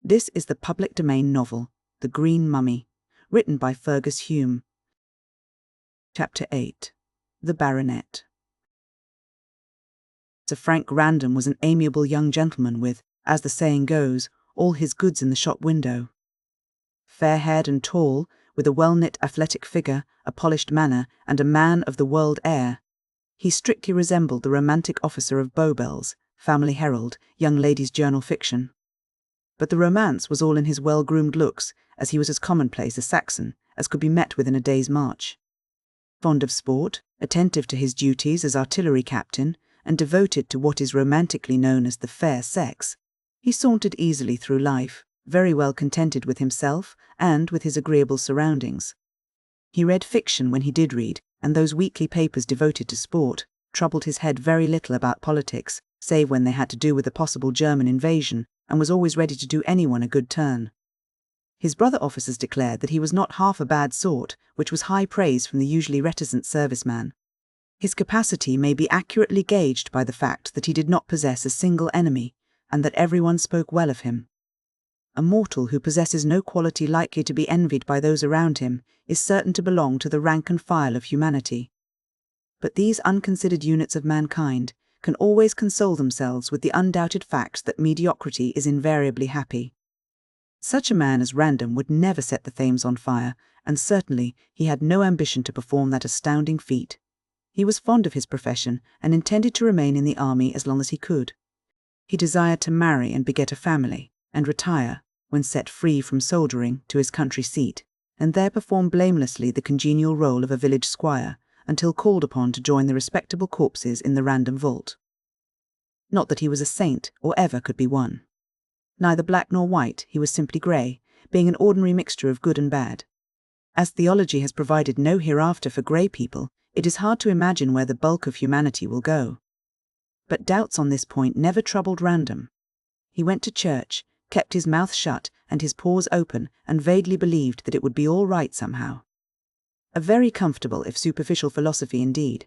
This is the public domain novel, The Green Mummy, written by Fergus Hume. Chapter 8. The Baronet. Sir Frank Random was an amiable young gentleman with, as the saying goes, all his goods in the shop window. Fair-haired and tall, with a well-knit athletic figure, a polished manner, and a man-of-the-world air, he strictly resembled the romantic officer of Bowbells, Family Herald, Young Ladies' Journal fiction. But the romance was all in his well-groomed looks, as he was as commonplace a Saxon as could be met with in a day's march. Fond of sport, attentive to his duties as artillery captain, and devoted to what is romantically known as the fair sex, he sauntered easily through life, very well contented with himself and with his agreeable surroundings. He read fiction when he did read, and those weekly papers devoted to sport troubled his head very little about politics, save when they had to do with a possible German invasion, and was always ready to do anyone a good turn. His brother officers declared that he was not half a bad sort, which was high praise from the usually reticent serviceman. His capacity may be accurately gauged by the fact that he did not possess a single enemy, and that everyone spoke well of him. A mortal who possesses no quality likely to be envied by those around him is certain to belong to the rank and file of humanity. But these unconsidered units of mankind can always console themselves with the undoubted fact that mediocrity is invariably happy. Such a man as Random would never set the Thames on fire, and certainly he had no ambition to perform that astounding feat. He was fond of his profession and intended to remain in the army as long as he could. He desired to marry and beget a family, and retire, when set free from soldiering, to his country seat, and there perform blamelessly the congenial role of a village squire, until called upon to join the respectable corpses in the Random vault. Not that he was a saint, or ever could be one. Neither black nor white, he was simply grey, being an ordinary mixture of good and bad. As theology has provided no hereafter for grey people, it is hard to imagine where the bulk of humanity will go. But doubts on this point never troubled Random. He went to church, kept his mouth shut and his pores open, and vaguely believed that it would be all right somehow. A very comfortable if superficial philosophy indeed.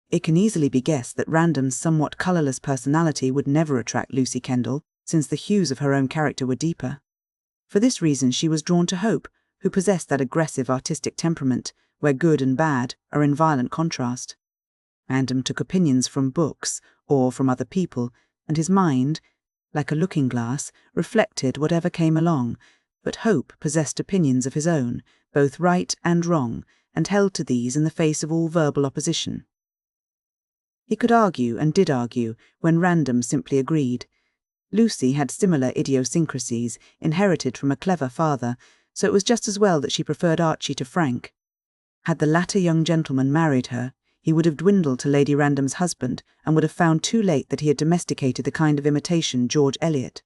It can easily be guessed that Random's somewhat colourless personality would never attract Lucy Kendall, since the hues of her own character were deeper. For this reason she was drawn to Hope, who possessed that aggressive artistic temperament, where good and bad are in violent contrast. Random took opinions from books, or from other people, and his mind, like a looking-glass, reflected whatever came along, but Hope possessed opinions of his own, both right and wrong, and held to these in the face of all verbal opposition. He could argue, and did argue, when Random simply agreed. Lucy had similar idiosyncrasies, inherited from a clever father, so it was just as well that she preferred Archie to Frank. Had the latter young gentleman married her, he would have dwindled to Lady Random's husband, and would have found too late that he had domesticated the kind of imitation George Eliot.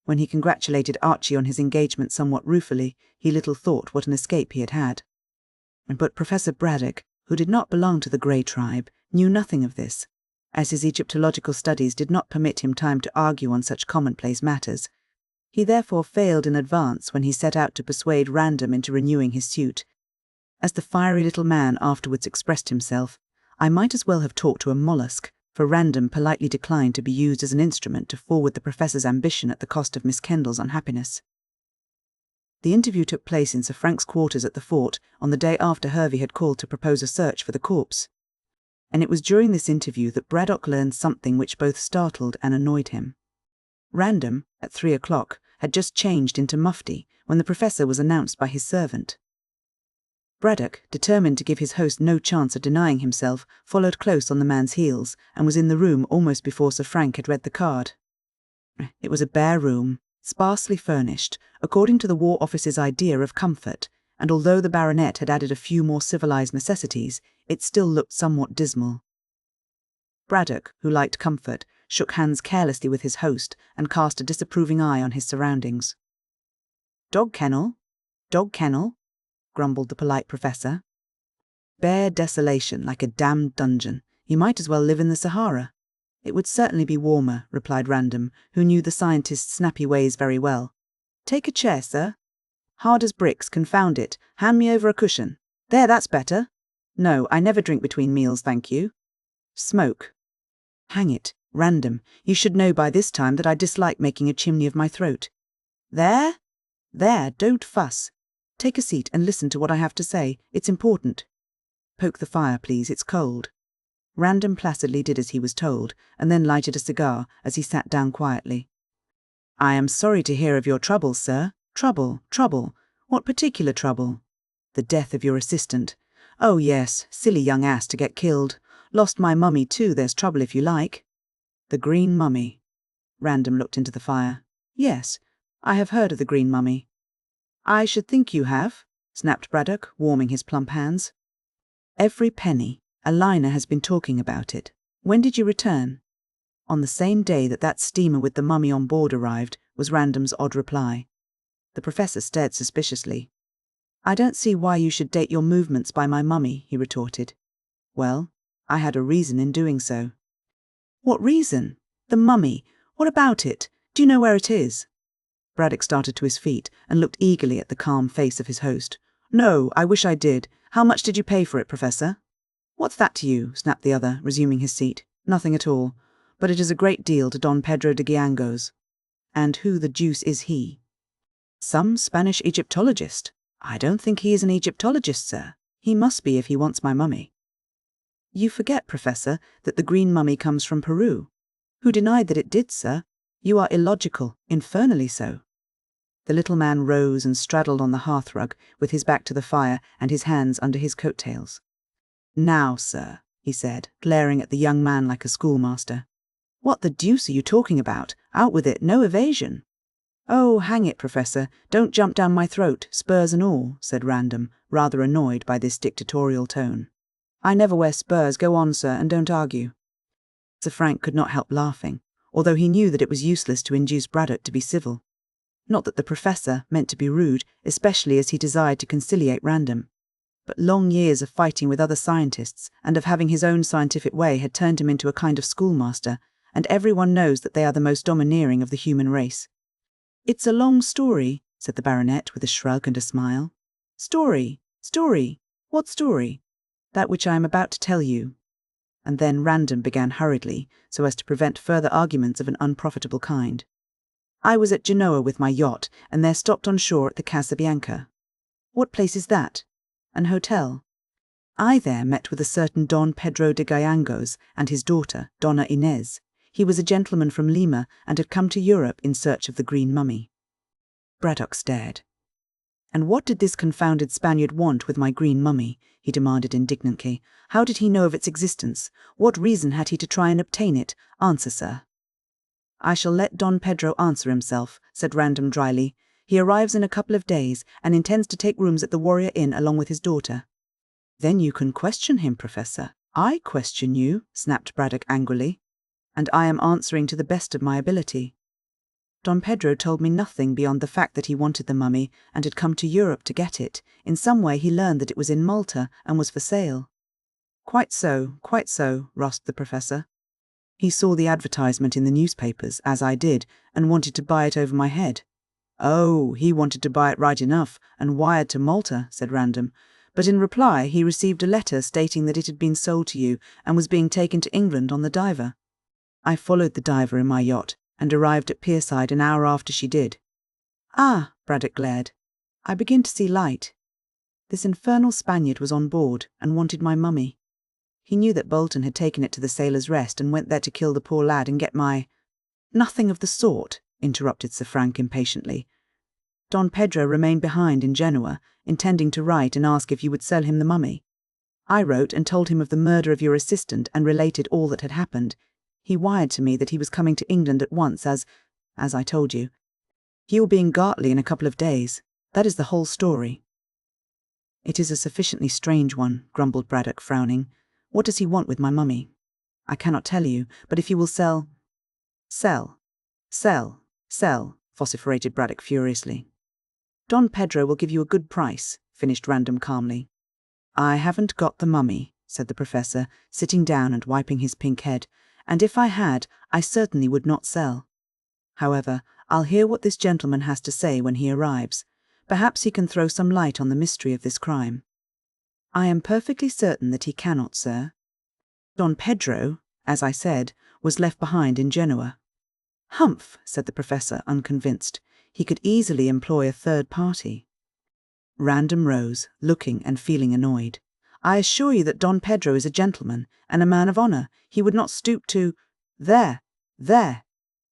When he congratulated Archie on his engagement somewhat ruefully, he little thought what an escape he had had. But Professor Braddock, who did not belong to the Grey tribe, knew nothing of this, as his Egyptological studies did not permit him time to argue on such commonplace matters. He therefore failed in advance when he set out to persuade Random into renewing his suit. As the fiery little man afterwards expressed himself, I might as well have talked to a mollusk, for Random politely declined to be used as an instrument to forward the Professor's ambition at the cost of Miss Kendall's unhappiness. The interview took place in Sir Frank's quarters at the fort on the day after Hervey had called to propose a search for the corpse. And it was during this interview that Braddock learned something which both startled and annoyed him. Random, at 3 o'clock, had just changed into mufti when the Professor was announced by his servant. Braddock, determined to give his host no chance of denying himself, followed close on the man's heels, and was in the room almost before Sir Frank had read the card. It was a bare room, sparsely furnished, according to the War Office's idea of comfort, and although the baronet had added a few more civilised necessities, it still looked somewhat dismal. Braddock, who liked comfort, shook hands carelessly with his host and cast a disapproving eye on his surroundings. "Dog kennel? Dog kennel?" grumbled the polite Professor. "Bare desolation, like a damned dungeon. You might as well live in the Sahara." "It would certainly be warmer," replied Random, who knew the scientist's snappy ways very well. "Take a chair, sir." "Hard as bricks, confound it. Hand me over a cushion. There, that's better. No, I never drink between meals, thank you." "Smoke." "Hang it, Random, you should know by this time that I dislike making a chimney of my throat. There? There, don't fuss. Take a seat and listen to what I have to say. It's important. Poke the fire, please, it's cold. Random placidly did as he was told, and then lighted a cigar as he sat down quietly. I am sorry to hear of your trouble, sir. Trouble. What particular trouble? The death of your assistant. Oh yes, silly young ass to get killed. Lost my mummy too, there's trouble if you like. The Green Mummy. Random looked into the fire. Yes, I have heard of the Green Mummy. I should think you have, snapped Braddock, warming his plump hands. Every penny. A liner has been talking about it. When did you return? On the same day that steamer with the mummy on board arrived, was Random's odd reply. The professor stared suspiciously. I don't see why you should date your movements by my mummy, he retorted. Well, I had a reason in doing so. What reason? The mummy. What about it? Do you know where it is? Braddock started to his feet and looked eagerly at the calm face of his host. No, I wish I did. How much did you pay for it, Professor? What's that to you? Snapped the other, resuming his seat. Nothing at all. But it is a great deal to Don Pedro de Guiangos. And who the deuce is he? Some Spanish Egyptologist. I don't think he is an Egyptologist, sir. He must be if he wants my mummy. You forget, Professor, that the Green Mummy comes from Peru. Who denied that it did, sir? You are illogical, infernally so. The little man rose and straddled on the hearthrug, with his back to the fire and his hands under his coat-tails. Now, sir, he said, glaring at the young man like a schoolmaster. What the deuce are you talking about? Out with it, no evasion. Oh, hang it, Professor, don't jump down my throat, spurs and all, said Random, rather annoyed by this dictatorial tone. I never wear spurs, go on, sir, and don't argue. Sir Frank could not help laughing, although he knew that it was useless to induce Braddock to be civil. Not that the Professor meant to be rude, especially as he desired to conciliate Random. But long years of fighting with other scientists and of having his own scientific way had turned him into a kind of schoolmaster, and everyone knows that they are the most domineering of the human race. It's a long story, said the baronet with a shrug and a smile. Story? What story? That which I am about to tell you. And then Random began hurriedly, so as to prevent further arguments of an unprofitable kind. I was at Genoa with my yacht, and there stopped on shore at the Casa Bianca. What place is that? An hotel. I there met with a certain Don Pedro de Guiangos and his daughter, Donna Inez. He was a gentleman from Lima and had come to Europe in search of the Green Mummy. Braddock stared. And what did this confounded Spaniard want with my Green Mummy? He demanded indignantly. How did he know of its existence? What reason had he to try and obtain it? Answer, sir. I shall let Don Pedro answer himself, said Random dryly. He arrives in a couple of days and intends to take rooms at the Warrior Inn along with his daughter. Then you can question him, Professor. I question you, snapped Braddock angrily. And I am answering to the best of my ability. Don Pedro told me nothing beyond the fact that he wanted the mummy and had come to Europe to get it. In some way he learned that it was in Malta and was for sale. Quite so, rasped the Professor. He saw the advertisement in the newspapers, as I did, and wanted to buy it over my head. Oh, he wanted to buy it right enough, and wired to Malta, said Random. But in reply he received a letter stating that it had been sold to you and was being taken to England on the Diver. I followed the Diver in my yacht, and arrived at Pierside an hour after she did. Ah, Braddock glared. I begin to see light. This infernal Spaniard was on board, and wanted my mummy. He knew that Bolton had taken it to the Sailor's Rest and went there to kill the poor lad and get my— Nothing of the sort, interrupted Sir Frank impatiently. Don Pedro remained behind in Genoa, intending to write and ask if you would sell him the mummy. I wrote and told him of the murder of your assistant and related all that had happened. He wired to me that he was coming to England at once as I told you. He will be in Gartley in a couple of days. That is the whole story. It is a sufficiently strange one, grumbled Braddock, frowning. What does he want with my mummy? I cannot tell you, but if you will sell— Sell, vociferated Braddock furiously. Don Pedro will give you a good price, finished Random calmly. I haven't got the mummy, said the Professor, sitting down and wiping his pink head, and if I had, I certainly would not sell. However, I'll hear what this gentleman has to say when he arrives. Perhaps he can throw some light on the mystery of this crime. I am perfectly certain that he cannot, sir. Don Pedro, as I said, was left behind in Genoa. Humph, said the professor, unconvinced. He could easily employ a third party. Random rose, looking and feeling annoyed. I assure you that Don Pedro is a gentleman and a man of honour. He would not stoop to— There!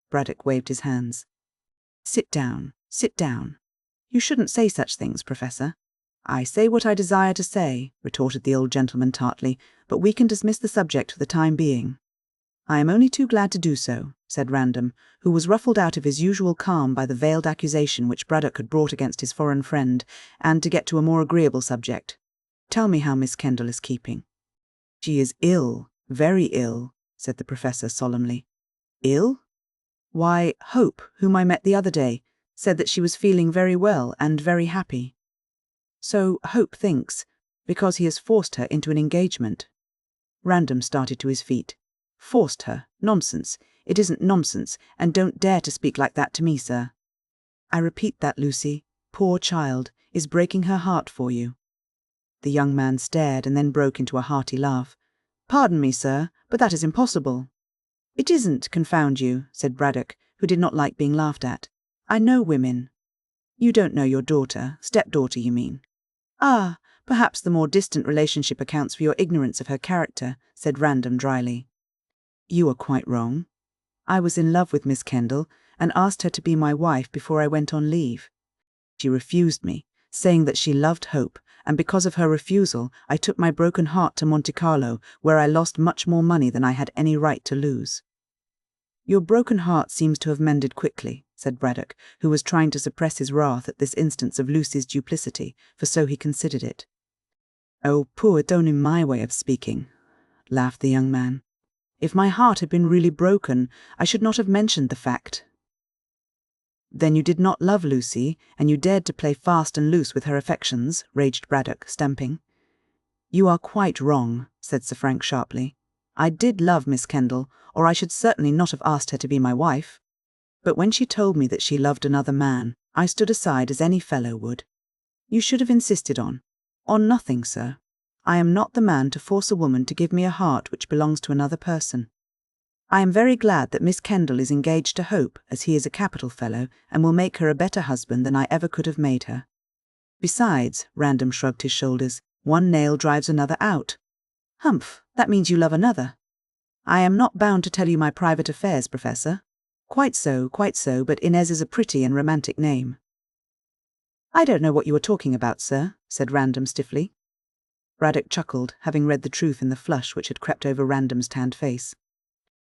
Braddock waved his hands. Sit down, sit down. You shouldn't say such things, Professor. I say what I desire to say, retorted the old gentleman tartly, but we can dismiss the subject for the time being. I am only too glad to do so, said Random, who was ruffled out of his usual calm by the veiled accusation which Braddock had brought against his foreign friend, and to get to a more agreeable subject. Tell me how Miss Kendall is keeping. She is ill, very ill, said the Professor solemnly. Ill? Why, Hope, whom I met the other day, said that she was feeling very well and very happy. So Hope thinks, because he has forced her into an engagement. Random started to his feet. Forced her? Nonsense. It isn't nonsense, and don't dare to speak like that to me, sir. I repeat that Lucy, poor child, is breaking her heart for you. The young man stared and then broke into a hearty laugh. Pardon me, sir, but that is impossible. It isn't, confound you, said Braddock, who did not like being laughed at. I know women. You don't know your daughter, stepdaughter, you mean. Ah, perhaps the more distant relationship accounts for your ignorance of her character, said Random dryly. You are quite wrong. I was in love with Miss Kendall and asked her to be my wife before I went on leave. She refused me, saying that she loved Hope, and because of her refusal I took my broken heart to Monte Carlo, where I lost much more money than I had any right to lose. Your broken heart seems to have mended quickly, said Braddock, who was trying to suppress his wrath at this instance of Lucy's duplicity, for so he considered it. Oh, poor, it's only my way of speaking, laughed the young man. If my heart had been really broken, I should not have mentioned the fact. Then you did not love Lucy, and you dared to play fast and loose with her affections, raged Braddock, stamping. You are quite wrong, said Sir Frank sharply. I did love Miss Kendall, or I should certainly not have asked her to be my wife. But when she told me that she loved another man, I stood aside as any fellow would. You should have insisted on nothing, sir. I am not the man to force a woman to give me a heart which belongs to another person. I am very glad that Miss Kendall is engaged to Hope, as he is a capital fellow, and will make her a better husband than I ever could have made her. Besides, Random shrugged his shoulders, one nail drives another out. Humph, that means you love another. I am not bound to tell you my private affairs, Professor. Quite so, but Inez is a pretty and romantic name. I don't know what you are talking about, sir, said Random stiffly. Braddock chuckled, having read the truth in the flush which had crept over Random's tanned face.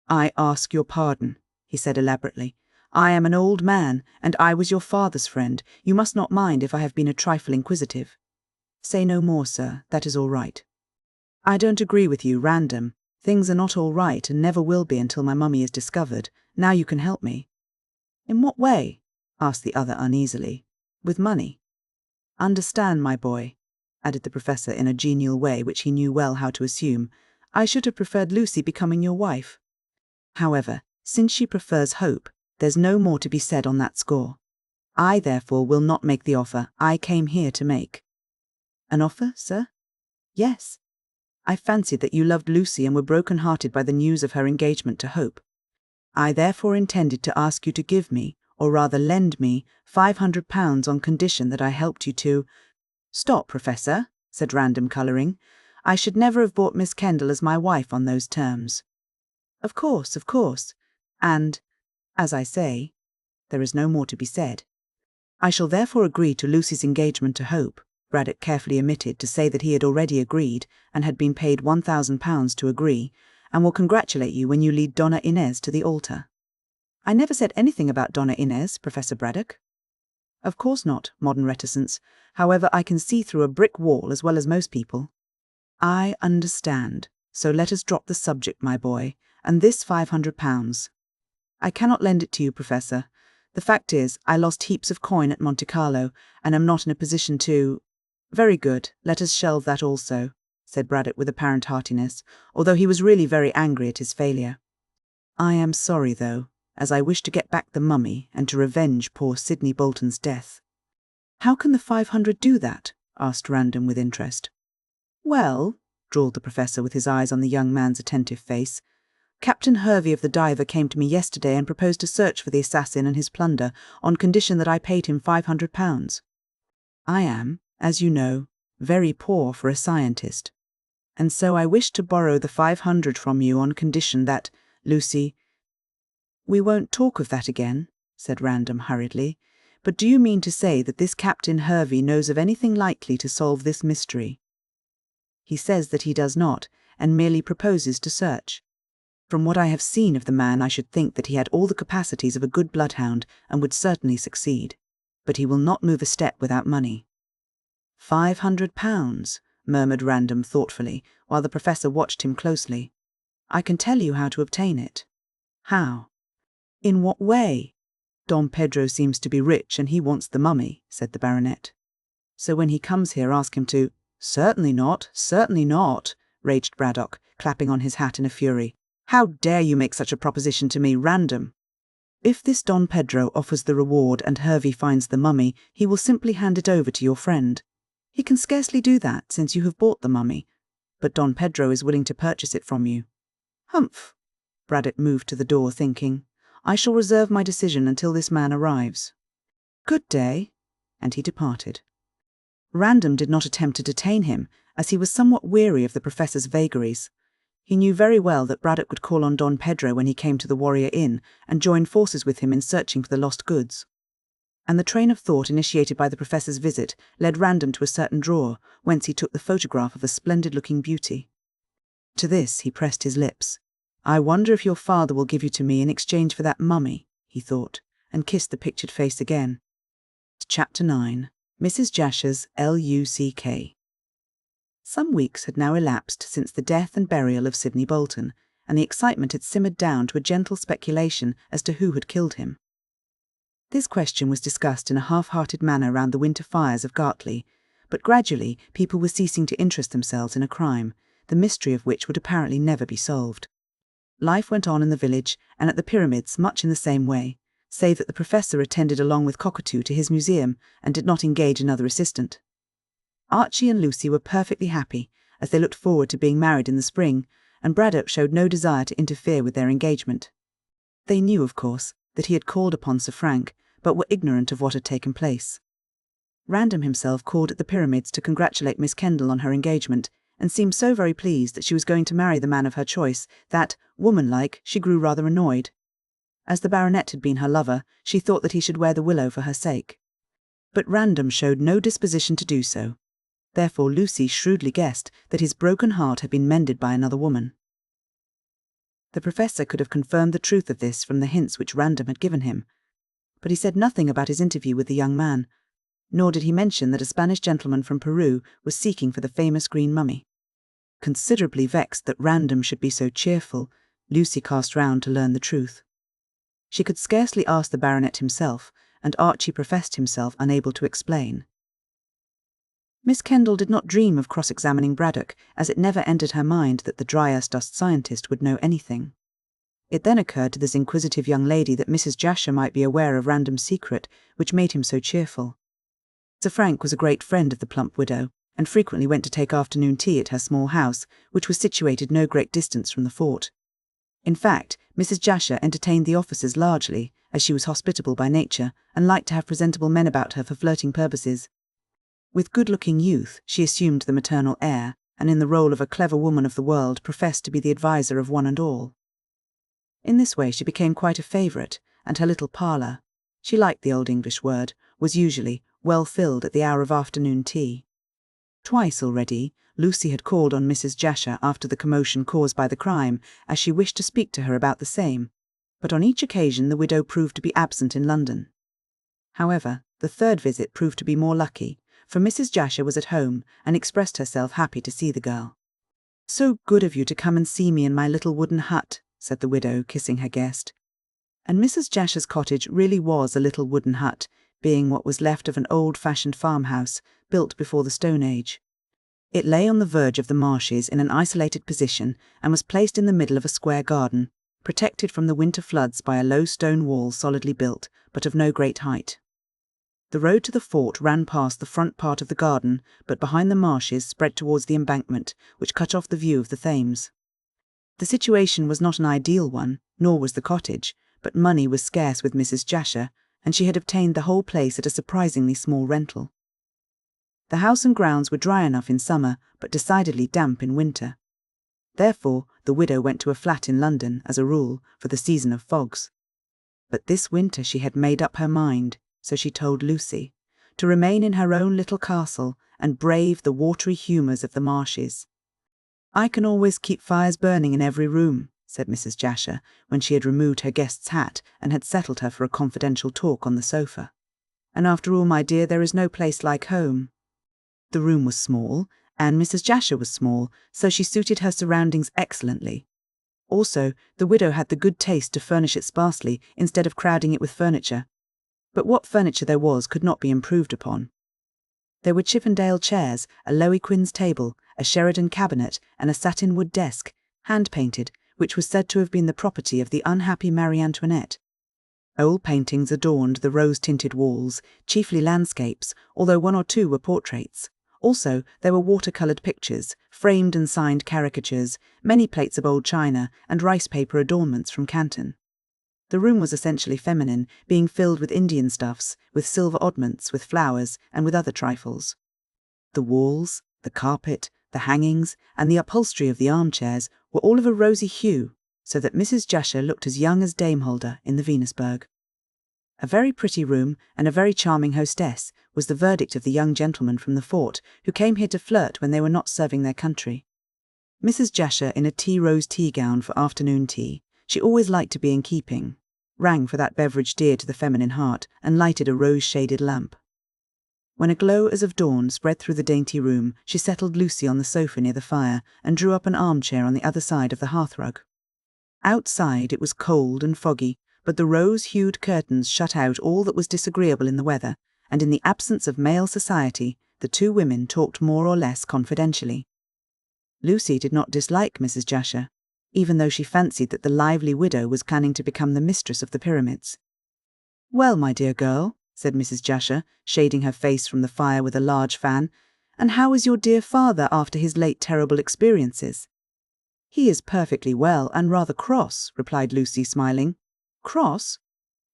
I ask your pardon, he said elaborately. I am an old man, and I was your father's friend. You must not mind if I have been a trifle inquisitive. Say no more, sir, that is all right. I don't agree with you, Random. Things are not all right and never will be until my mummy is discovered. Now you can help me. In what way? Asked the other uneasily. With money. Understand, my boy, added the Professor in a genial way which he knew well how to assume. I should have preferred Lucy becoming your wife. However, since she prefers Hope, there's no more to be said on that score. I, therefore, will not make the offer I came here to make. An offer, sir? Yes. I fancied that you loved Lucy and were broken-hearted by the news of her engagement to Hope. I therefore intended to ask you to give me, or rather lend me, £500 on condition that I helped you to— Stop, Professor, said Random, colouring. I should never have bought Miss Kendall as my wife on those terms. Of course. And, as I say, there is no more to be said. I shall therefore agree to Lucy's engagement to Hope. Braddock carefully omitted to say that he had already agreed and had been paid £1,000 to agree, and will congratulate you when you lead Donna Inez to the altar. I never said anything about Donna Inez, Professor Braddock. Of course not, modern reticence. However, I can see through a brick wall as well as most people. I understand. So let us drop the subject, my boy, and this £500. I cannot lend it to you, Professor. The fact is, I lost heaps of coin at Monte Carlo, and am not in a position to— Very good, let us shelve that also, said Braddock with apparent heartiness, although he was really very angry at his failure. I am sorry, though, as I wish to get back the mummy and to revenge poor Sidney Bolton's death. How can the 500 do that? Asked Random with interest. Well, drawled the Professor with his eyes on the young man's attentive face, Captain Hervey of the Diver came to me yesterday and proposed a search for the assassin and his plunder on condition that I paid him £500. I am, as you know, very poor for a scientist, and so I wish to borrow the 500 from you on condition that, Lucy— We won't talk of that again, said Random hurriedly, but do you mean to say that this Captain Hervey knows of anything likely to solve this mystery? He says that he does not, and merely proposes to search. From what I have seen of the man, I should think that he had all the capacities of a good bloodhound and would certainly succeed, but he will not move a step without money. £500, murmured Random thoughtfully, while the Professor watched him closely. I can tell you how to obtain it. How? In what way? Don Pedro seems to be rich and he wants the mummy, said the Baronet. So when he comes here, ask him to— Certainly not, raged Braddock, clapping on his hat in a fury. How dare you make such a proposition to me, Random? If this Don Pedro offers the reward and Hervey finds the mummy, he will simply hand it over to your friend. He can scarcely do that, since you have bought the mummy, but Don Pedro is willing to purchase it from you. Humph! Braddock moved to the door, thinking, I shall reserve my decision until this man arrives. Good day, and he departed. Random did not attempt to detain him, as he was somewhat weary of the Professor's vagaries. He knew very well that Braddock would call on Don Pedro when he came to the Warrior Inn and join forces with him in searching for the lost goods. And the train of thought initiated by the Professor's visit led Random to a certain drawer, whence he took the photograph of a splendid-looking beauty. To this he pressed his lips. I wonder if your father will give you to me in exchange for that mummy, he thought, and kissed the pictured face again. Chapter 9. Mrs. Jasher's Luck. Some weeks had now elapsed since the death and burial of Sidney Bolton, and the excitement had simmered down to a gentle speculation as to who had killed him. This question was discussed in a half-hearted manner round the winter fires of Gartley, but gradually people were ceasing to interest themselves in a crime, the mystery of which would apparently never be solved. Life went on in the village and at the pyramids much in the same way, save that the Professor attended along with Cockatoo to his museum and did not engage another assistant. Archie and Lucy were perfectly happy, as they looked forward to being married in the spring, and Braddock showed no desire to interfere with their engagement. They knew, of course, that he had called upon Sir Frank, but were ignorant of what had taken place. Random himself called at the pyramids to congratulate Miss Kendall on her engagement, and seemed so very pleased that she was going to marry the man of her choice that, woman-like, she grew rather annoyed. As the Baronet had been her lover, she thought that he should wear the willow for her sake. But Random showed no disposition to do so. Therefore Lucy shrewdly guessed that his broken heart had been mended by another woman. The Professor could have confirmed the truth of this from the hints which Random had given him, but he said nothing about his interview with the young man, nor did he mention that a Spanish gentleman from Peru was seeking for the famous green mummy. Considerably vexed that Random should be so cheerful, Lucy cast round to learn the truth. She could scarcely ask the Baronet himself, and Archie professed himself unable to explain. Miss Kendall did not dream of cross-examining Braddock, as it never entered her mind that the dry-as-dust scientist would know anything. It then occurred to this inquisitive young lady that Mrs. Jasher might be aware of Random's secret, which made him so cheerful. Sir Frank was a great friend of the plump widow, and frequently went to take afternoon tea at her small house, which was situated no great distance from the fort. In fact, Mrs. Jasher entertained the officers largely, as she was hospitable by nature, and liked to have presentable men about her for flirting purposes. With good-looking youth, she assumed the maternal air, and in the role of a clever woman of the world professed to be the adviser of one and all. In this way she became quite a favourite, and her little parlour, she liked the old English word, was usually well filled at the hour of afternoon tea. Twice already, Lucy had called on Mrs. Jasher after the commotion caused by the crime, as she wished to speak to her about the same, but on each occasion the widow proved to be absent in London. However, the third visit proved to be more lucky, for Mrs. Jasher was at home and expressed herself happy to see the girl. "So good of you to come and see me in my little wooden hut," said the widow, kissing her guest. And Mrs. Jasher's cottage really was a little wooden hut, being what was left of an old-fashioned farmhouse, built before the Stone Age. It lay on the verge of the marshes in an isolated position and was placed in the middle of a square garden, protected from the winter floods by a low stone wall solidly built, but of no great height. The road to the fort ran past the front part of the garden, but behind the marshes spread towards the embankment, which cut off the view of the Thames. The situation was not an ideal one, nor was the cottage, but money was scarce with Mrs. Jasher, and she had obtained the whole place at a surprisingly small rental. The house and grounds were dry enough in summer, but decidedly damp in winter. Therefore, the widow went to a flat in London, as a rule, for the season of fogs. But this winter she had made up her mind, so she told Lucy, to remain in her own little castle and brave the watery humours of the marshes. "I can always keep fires burning in every room," said Mrs. Jasher, when she had removed her guest's hat and had settled her for a confidential talk on the sofa. "And after all, my dear, there is no place like home." The room was small, and Mrs. Jasher was small, so she suited her surroundings excellently. Also, the widow had the good taste to furnish it sparsely instead of crowding it with furniture. But what furniture there was could not be improved upon. There were Chippendale chairs, a Lowy Quinn's table, a Sheridan cabinet, and a satin-wood desk, hand-painted, which was said to have been the property of the unhappy Marie Antoinette. Old paintings adorned the rose-tinted walls, chiefly landscapes, although one or two were portraits. Also, there were watercoloured pictures, framed and signed caricatures, many plates of old china, and rice-paper adornments from Canton. The room was essentially feminine, being filled with Indian stuffs, with silver oddments, with flowers, and with other trifles. The walls, the carpet, the hangings, and the upholstery of the armchairs were all of a rosy hue, so that Mrs. Jasher looked as young as Dame Huldah in the Venusberg. A very pretty room and a very charming hostess was the verdict of the young gentlemen from the fort who came here to flirt when they were not serving their country. Mrs. Jasher, in a tea-rose tea-gown for afternoon tea, she always liked to be in keeping, rang for that beverage dear to the feminine heart, and lighted a rose-shaded lamp. When a glow as of dawn spread through the dainty room, she settled Lucy on the sofa near the fire and drew up an armchair on the other side of the hearthrug. Outside it was cold and foggy, but the rose-hued curtains shut out all that was disagreeable in the weather, and in the absence of male society, the two women talked more or less confidentially. Lucy did not dislike Mrs. Jasher, even though she fancied that the lively widow was planning to become the mistress of the pyramids. "Well, my dear girl," said Mrs. Jasher, shading her face from the fire with a large fan, "and how is your dear father after his late terrible experiences?" "He is perfectly well and rather cross," replied Lucy, smiling. "Cross?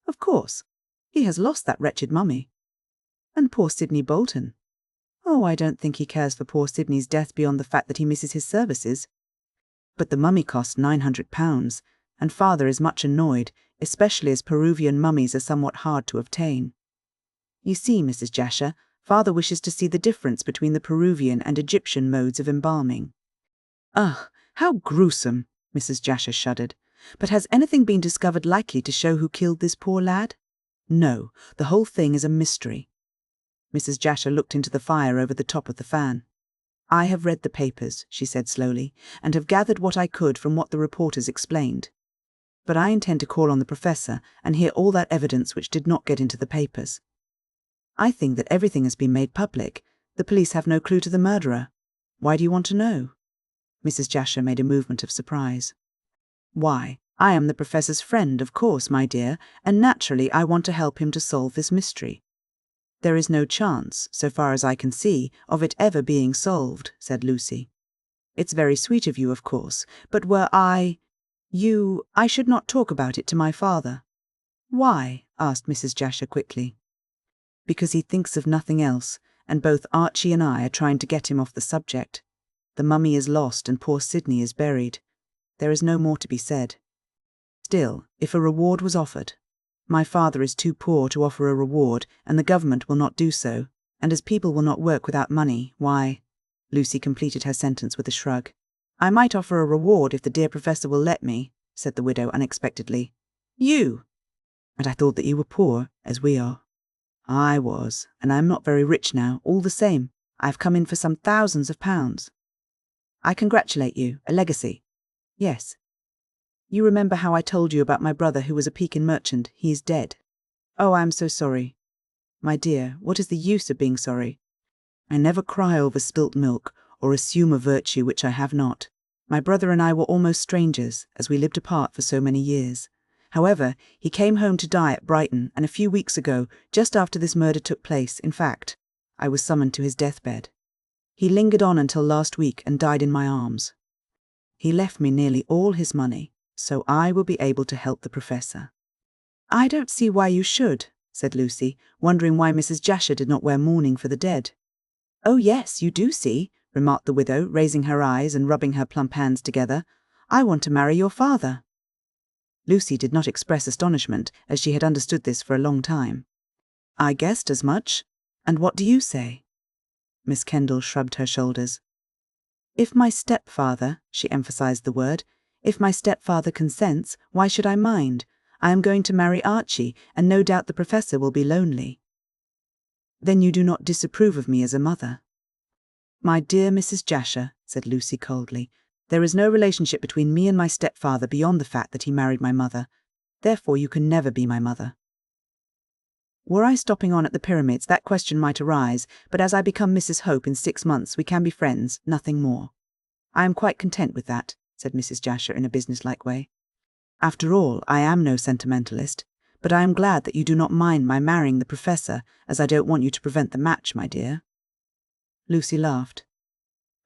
Of course. He has lost that wretched mummy. And poor Sidney Bolton. Oh, I don't think he cares for poor Sidney's death beyond the fact that he misses his services. But the mummy cost £900, and father is much annoyed, especially as Peruvian mummies are somewhat hard to obtain. You see, Mrs. Jasher, father wishes to see the difference between the Peruvian and Egyptian modes of embalming." "Ugh, how gruesome!" Mrs. Jasher shuddered. "But has anything been discovered likely to show who killed this poor lad?" "No, the whole thing is a mystery." Mrs. Jasher looked into the fire over the top of the fan. "I have read the papers," she said slowly, "and have gathered what I could from what the reporters explained. But I intend to call on the professor and hear all that evidence which did not get into the papers. I think that everything has been made public. The police have no clue to the murderer. Why do you want to know?" Mrs. Jasher made a movement of surprise. "Why, I am the professor's friend, of course, my dear, and naturally I want to help him to solve this mystery." "There is no chance, so far as I can see, of it ever being solved," said Lucy. "It's very sweet of you, of course, but were I should not talk about it to my father." "Why?" asked Mrs. Jasher quickly. "Because he thinks of nothing else, and both Archie and I are trying to get him off the subject. The mummy is lost and poor Sidney is buried. There is no more to be said. Still, if a reward was offered. My father is too poor to offer a reward, and the government will not do so, and as people will not work without money, why—" Lucy completed her sentence with a shrug. "I might offer a reward if the dear professor will let me," said the widow unexpectedly. "You! And I thought that you were poor, as we are." "I was, and I am not very rich now, all the same. I have come in for some thousands of pounds." "I congratulate you. A legacy." "Yes." "You remember how I told you about my brother who was a Pekin merchant? He is dead." "Oh, I am so sorry." "My dear, what is the use of being sorry? I never cry over spilt milk, or assume a virtue which I have not. My brother and I were almost strangers, as we lived apart for so many years. However, he came home to die at Brighton, and a few weeks ago, just after this murder took place, in fact, I was summoned to his deathbed. He lingered on until last week and died in my arms. He left me nearly all his money, so I will be able to help the professor." "I don't see why you should," said Lucy, wondering why Mrs. Jasher did not wear mourning for the dead. "Oh yes, you do see," remarked the widow, raising her eyes and rubbing her plump hands together. "I want to marry your father." Lucy did not express astonishment, as she had understood this for a long time. "I guessed as much. And what do you say?" Miss Kendall shrugged her shoulders. "If my stepfather," she emphasized the word, "if my stepfather consents, why should I mind? I am going to marry Archie, and no doubt the professor will be lonely." "Then you do not disapprove of me as a mother?" "My dear Mrs. Jasher," said Lucy coldly, "there is no relationship between me and my stepfather beyond the fact that he married my mother. Therefore you can never be my mother. Were I stopping on at the pyramids, that question might arise, but as I become Mrs. Hope in 6 months, we can be friends, nothing more. I am quite content with that," said Mrs. Jasher in a businesslike way. "After all, I am no sentimentalist, but I am glad that you do not mind my marrying the professor, as I don't want you to prevent the match, my dear." Lucy laughed.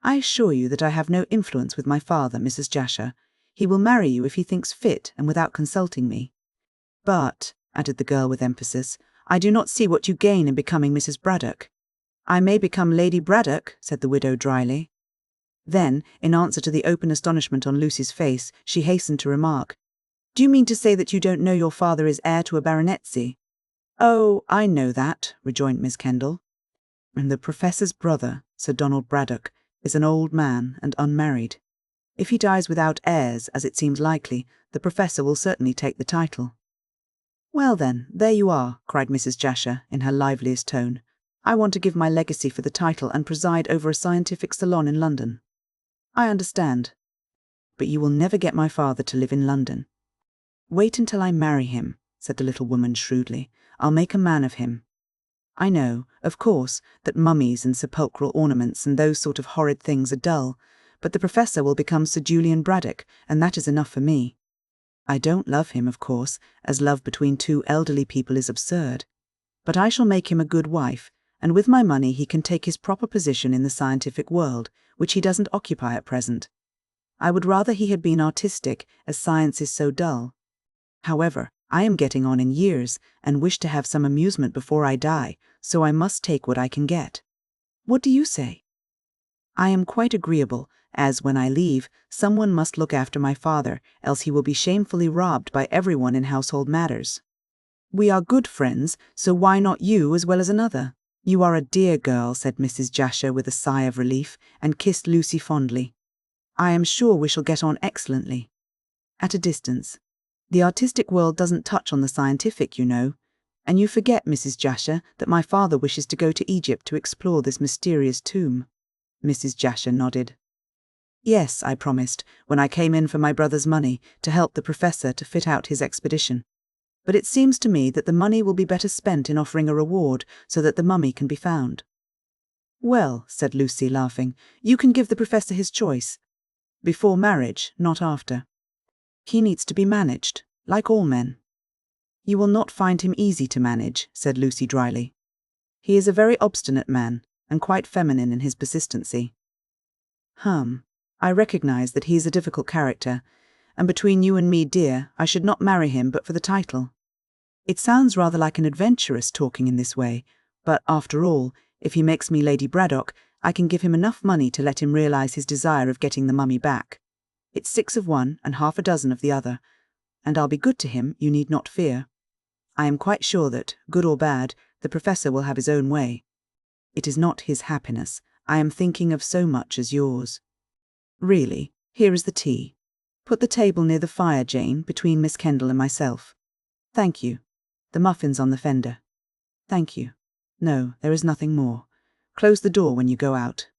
"I assure you that I have no influence with my father, Mrs. Jasher. He will marry you if he thinks fit and without consulting me. But," added the girl with emphasis, "I do not see what you gain in becoming Mrs. Braddock." "I may become Lady Braddock," said the widow dryly. Then, in answer to the open astonishment on Lucy's face, she hastened to remark, "Do you mean to say that you don't know your father is heir to a baronetcy?" "Oh, I know that," rejoined Miss Kendall. "And the professor's brother, Sir Donald Braddock, is an old man and unmarried. If he dies without heirs, as it seems likely, the professor will certainly take the title." "Well then, there you are," cried Mrs. Jasher in her liveliest tone. "I want to give my legacy for the title and preside over a scientific salon in London." "I understand. But you will never get my father to live in London." "Wait until I marry him," said the little woman shrewdly. "I'll make a man of him. I know, of course, that mummies and sepulchral ornaments and those sort of horrid things are dull, but the professor will become Sir Julian Braddock, and that is enough for me. I don't love him, of course, as love between two elderly people is absurd. But I shall make him a good wife, and with my money he can take his proper position in the scientific world, which he doesn't occupy at present. I would rather he had been artistic, as science is so dull. However, I am getting on in years, and wish to have some amusement before I die, so I must take what I can get. What do you say?" "I am quite agreeable, as, when I leave, someone must look after my father, else he will be shamefully robbed by everyone in household matters. We are good friends, so why not you as well as another?" "You are a dear girl," said Mrs. Jasher with a sigh of relief, and kissed Lucy fondly. "I am sure we shall get on excellently." "At a distance. The artistic world doesn't touch on the scientific, you know. And you forget, Mrs. Jasher, that my father wishes to go to Egypt to explore this mysterious tomb." Mrs. Jasher nodded. "Yes, I promised, when I came in for my brother's money, to help the professor to fit out his expedition. But it seems to me that the money will be better spent in offering a reward so that the mummy can be found." "Well," said Lucy, laughing, "you can give the professor his choice. Before marriage, not after. He needs to be managed, like all men." "You will not find him easy to manage," said Lucy dryly. "He is a very obstinate man, and quite feminine in his persistency." I recognize that he is a difficult character, and between you and me, dear, I should not marry him but for the title. It sounds rather like an adventuress talking in this way, but after all, if he makes me Lady Braddock, I can give him enough money to let him realize his desire of getting the mummy back. It's 6 of one and half a dozen of the other, and I'll be good to him, you need not fear. I am quite sure that, good or bad, the professor will have his own way. It is not his happiness I am thinking of so much as yours. Really, here is the tea. Put the table near the fire, Jane, between Miss Kendall and myself. Thank you. The muffins on the fender. Thank you. No, there is nothing more. Close the door when you go out."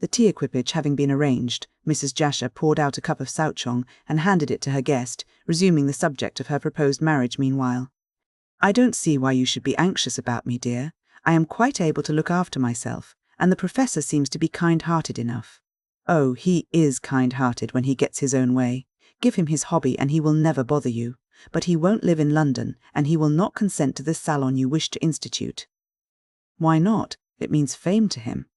The tea equipage having been arranged, Mrs. Jasher poured out a cup of souchong and handed it to her guest, resuming the subject of her proposed marriage meanwhile. "I don't see why you should be anxious about me, dear. I am quite able to look after myself, and the professor seems to be kind-hearted enough." "Oh, he is kind-hearted when he gets his own way. Give him his hobby and he will never bother you. But he won't live in London, and he will not consent to this salon you wish to institute." "Why not? It means fame to him."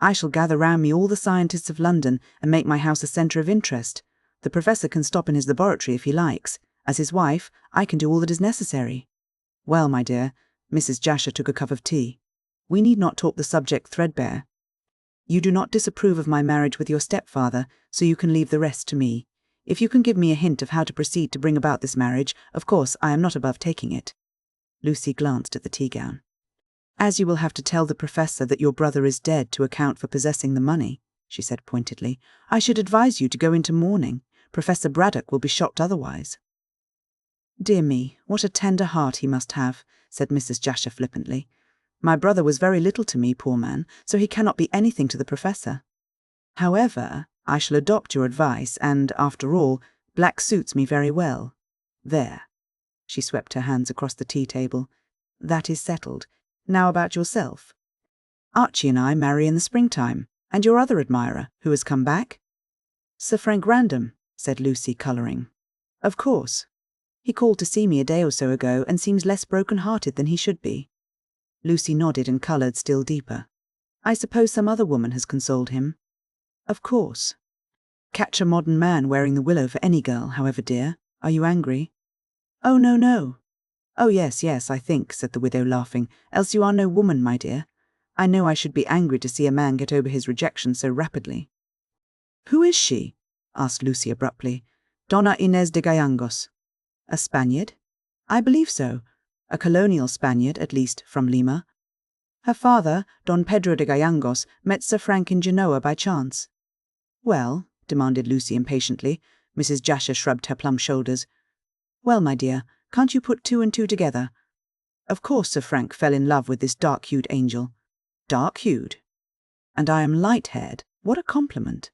I shall gather round me all the scientists of London and make my house a centre of interest. The Professor can stop in his laboratory if he likes. As his wife, I can do all that is necessary. Well, my dear, Mrs. Jasher took a cup of tea. We need not talk the subject threadbare. You do not disapprove of my marriage with your stepfather, so you can leave the rest to me. If you can give me a hint of how to proceed to bring about this marriage, of course I am not above taking it. Lucy glanced at the tea-gown. As you will have to tell the Professor that your brother is dead to account for possessing the money, she said pointedly, I should advise you to go into mourning. Professor Braddock will be shocked otherwise. Dear me, what a tender heart he must have, said Mrs. Jasher flippantly. My brother was very little to me, poor man, so he cannot be anything to the Professor. However, I shall adopt your advice, and, after all, black suits me very well. There. She swept her hands across the tea-table. That is settled. Now about yourself. Archie and I marry in the springtime, and your other admirer, who has come back? Sir Frank Random, said Lucy, colouring. Of course. He called to see me a day or so ago, and seems less broken-hearted than he should be. Lucy nodded and coloured still deeper. I suppose some other woman has consoled him. Of course. Catch a modern man wearing the willow for any girl, however dear. Are you angry? Oh, no, no. Oh, yes, yes, I think, said the widow, laughing, else you are no woman, my dear. I know I should be angry to see a man get over his rejection so rapidly. Who is she? Asked Lucy abruptly. Donna Inés de Gallangos. A Spaniard? I believe so. A colonial Spaniard, at least, from Lima. Her father, Don Pedro de Gallangos, met Sir Frank in Genoa by chance. Well, demanded Lucy impatiently. Mrs. Jasher shrugged her plump shoulders. Well, my dear, can't you put two and two together? Of course Sir Frank fell in love with this dark-hued angel. Dark-hued? And I am light-haired. What a compliment.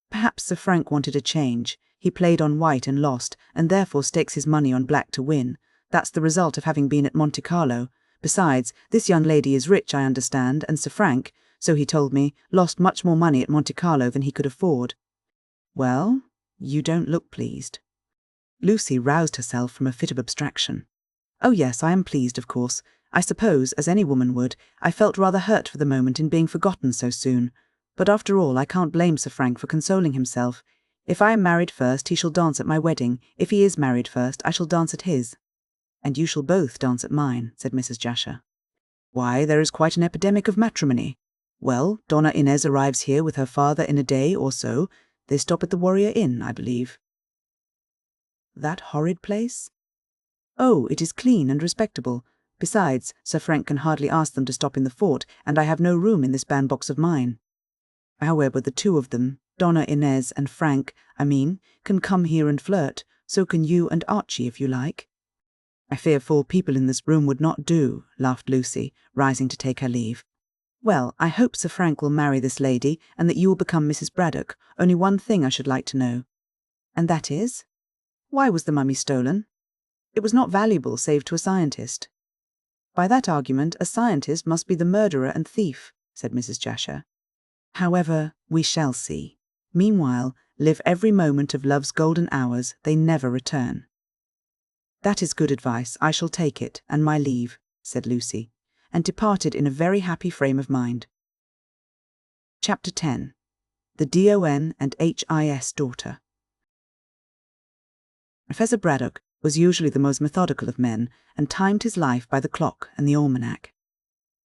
Perhaps Sir Frank wanted a change. He played on white and lost, and therefore stakes his money on black to win. That's the result of having been at Monte Carlo. Besides, this young lady is rich, I understand, and Sir Frank, so he told me, lost much more money at Monte Carlo than he could afford. Well, you don't look pleased. Lucy roused herself from a fit of abstraction. Oh yes, I am pleased, of course. I suppose, as any woman would, I felt rather hurt for the moment in being forgotten so soon. But after all, I can't blame Sir Frank for consoling himself. If I am married first, he shall dance at my wedding. If he is married first, I shall dance at his. And you shall both dance at mine, said Mrs. Jasher. Why, there is quite an epidemic of matrimony. Well, Donna Inés arrives here with her father in a day or so. They stop at the Warrior Inn, I believe. That horrid place? Oh, it is clean and respectable. Besides, Sir Frank can hardly ask them to stop in the fort, and I have no room in this bandbox of mine. However, the two of them, Donna Inés and Frank, can come here and flirt. So can you and Archie, if you like. I fear 4 people in this room would not do, laughed Lucy, rising to take her leave. Well, I hope Sir Frank will marry this lady, and that you will become Mrs. Braddock. Only one thing I should like to know. And that is? Why was the mummy stolen? It was not valuable save to a scientist. By that argument, a scientist must be the murderer and thief, said Mrs. Jasher. However, we shall see. Meanwhile, live every moment of love's golden hours, they never return. That is good advice, I shall take it, and my leave, said Lucy, and departed in a very happy frame of mind. Chapter 10. The D.O.N. and H.I.S. Daughter. Professor Braddock was usually the most methodical of men, and timed his life by the clock and the almanac.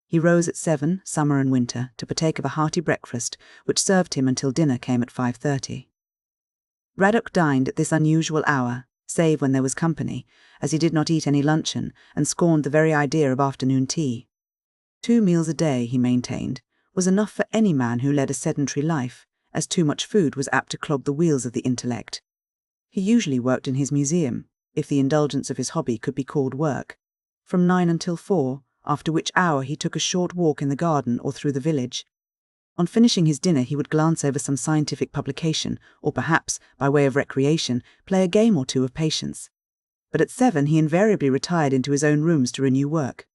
He rose at 7, summer and winter, to partake of a hearty breakfast, which served him until dinner came at 5:30. Braddock dined at this unusual hour, save when there was company, as he did not eat any luncheon, and scorned the very idea of afternoon tea. 2 meals a day, he maintained, was enough for any man who led a sedentary life, as too much food was apt to clog the wheels of the intellect. He usually worked in his museum, if the indulgence of his hobby could be called work, from 9 until 4, after which hour he took a short walk in the garden or through the village. On finishing his dinner he would glance over some scientific publication, or perhaps, by way of recreation, play a game or two of patience. But at 7 he invariably retired into his own rooms to renew work.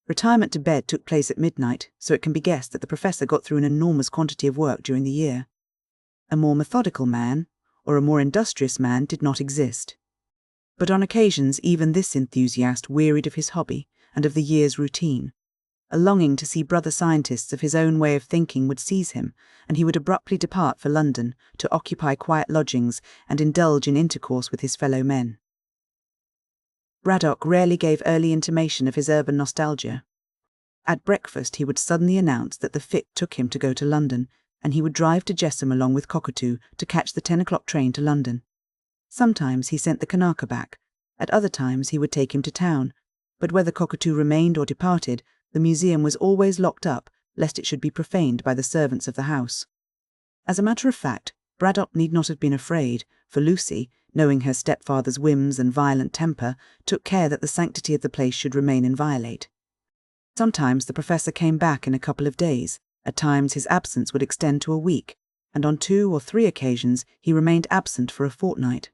Retirement to bed took place at midnight, so it can be guessed that the Professor got through an enormous quantity of work during the year. A more methodical man, or a more industrious man, did not exist. But on occasions even this enthusiast wearied of his hobby and of the year's routine. A longing to see brother scientists of his own way of thinking would seize him, and he would abruptly depart for London to occupy quiet lodgings and indulge in intercourse with his fellow men. Braddock rarely gave early intimation of his urban nostalgia. At breakfast he would suddenly announce that the fit took him to go to London, and he would drive to Jessam along with Cockatoo to catch the 10 o'clock train to London. Sometimes he sent the Kanaka back, at other times he would take him to town, but whether Cockatoo remained or departed, the museum was always locked up, lest it should be profaned by the servants of the house. As a matter of fact, Braddock need not have been afraid, for Lucy, knowing her stepfather's whims and violent temper, took care that the sanctity of the place should remain inviolate. Sometimes the professor came back in a couple of days, at times his absence would extend to a week, and on 2 or 3 occasions he remained absent for a fortnight.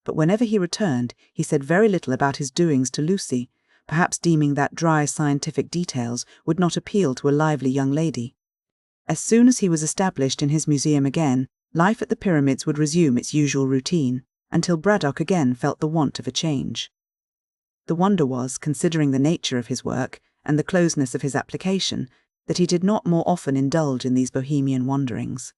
But whenever he returned, he said very little about his doings to Lucy, perhaps deeming that dry scientific details would not appeal to a lively young lady. As soon as he was established in his museum again, life at the pyramids would resume its usual routine, until Braddock again felt the want of a change. The wonder was, considering the nature of his work and the closeness of his application, that he did not more often indulge in these bohemian wanderings.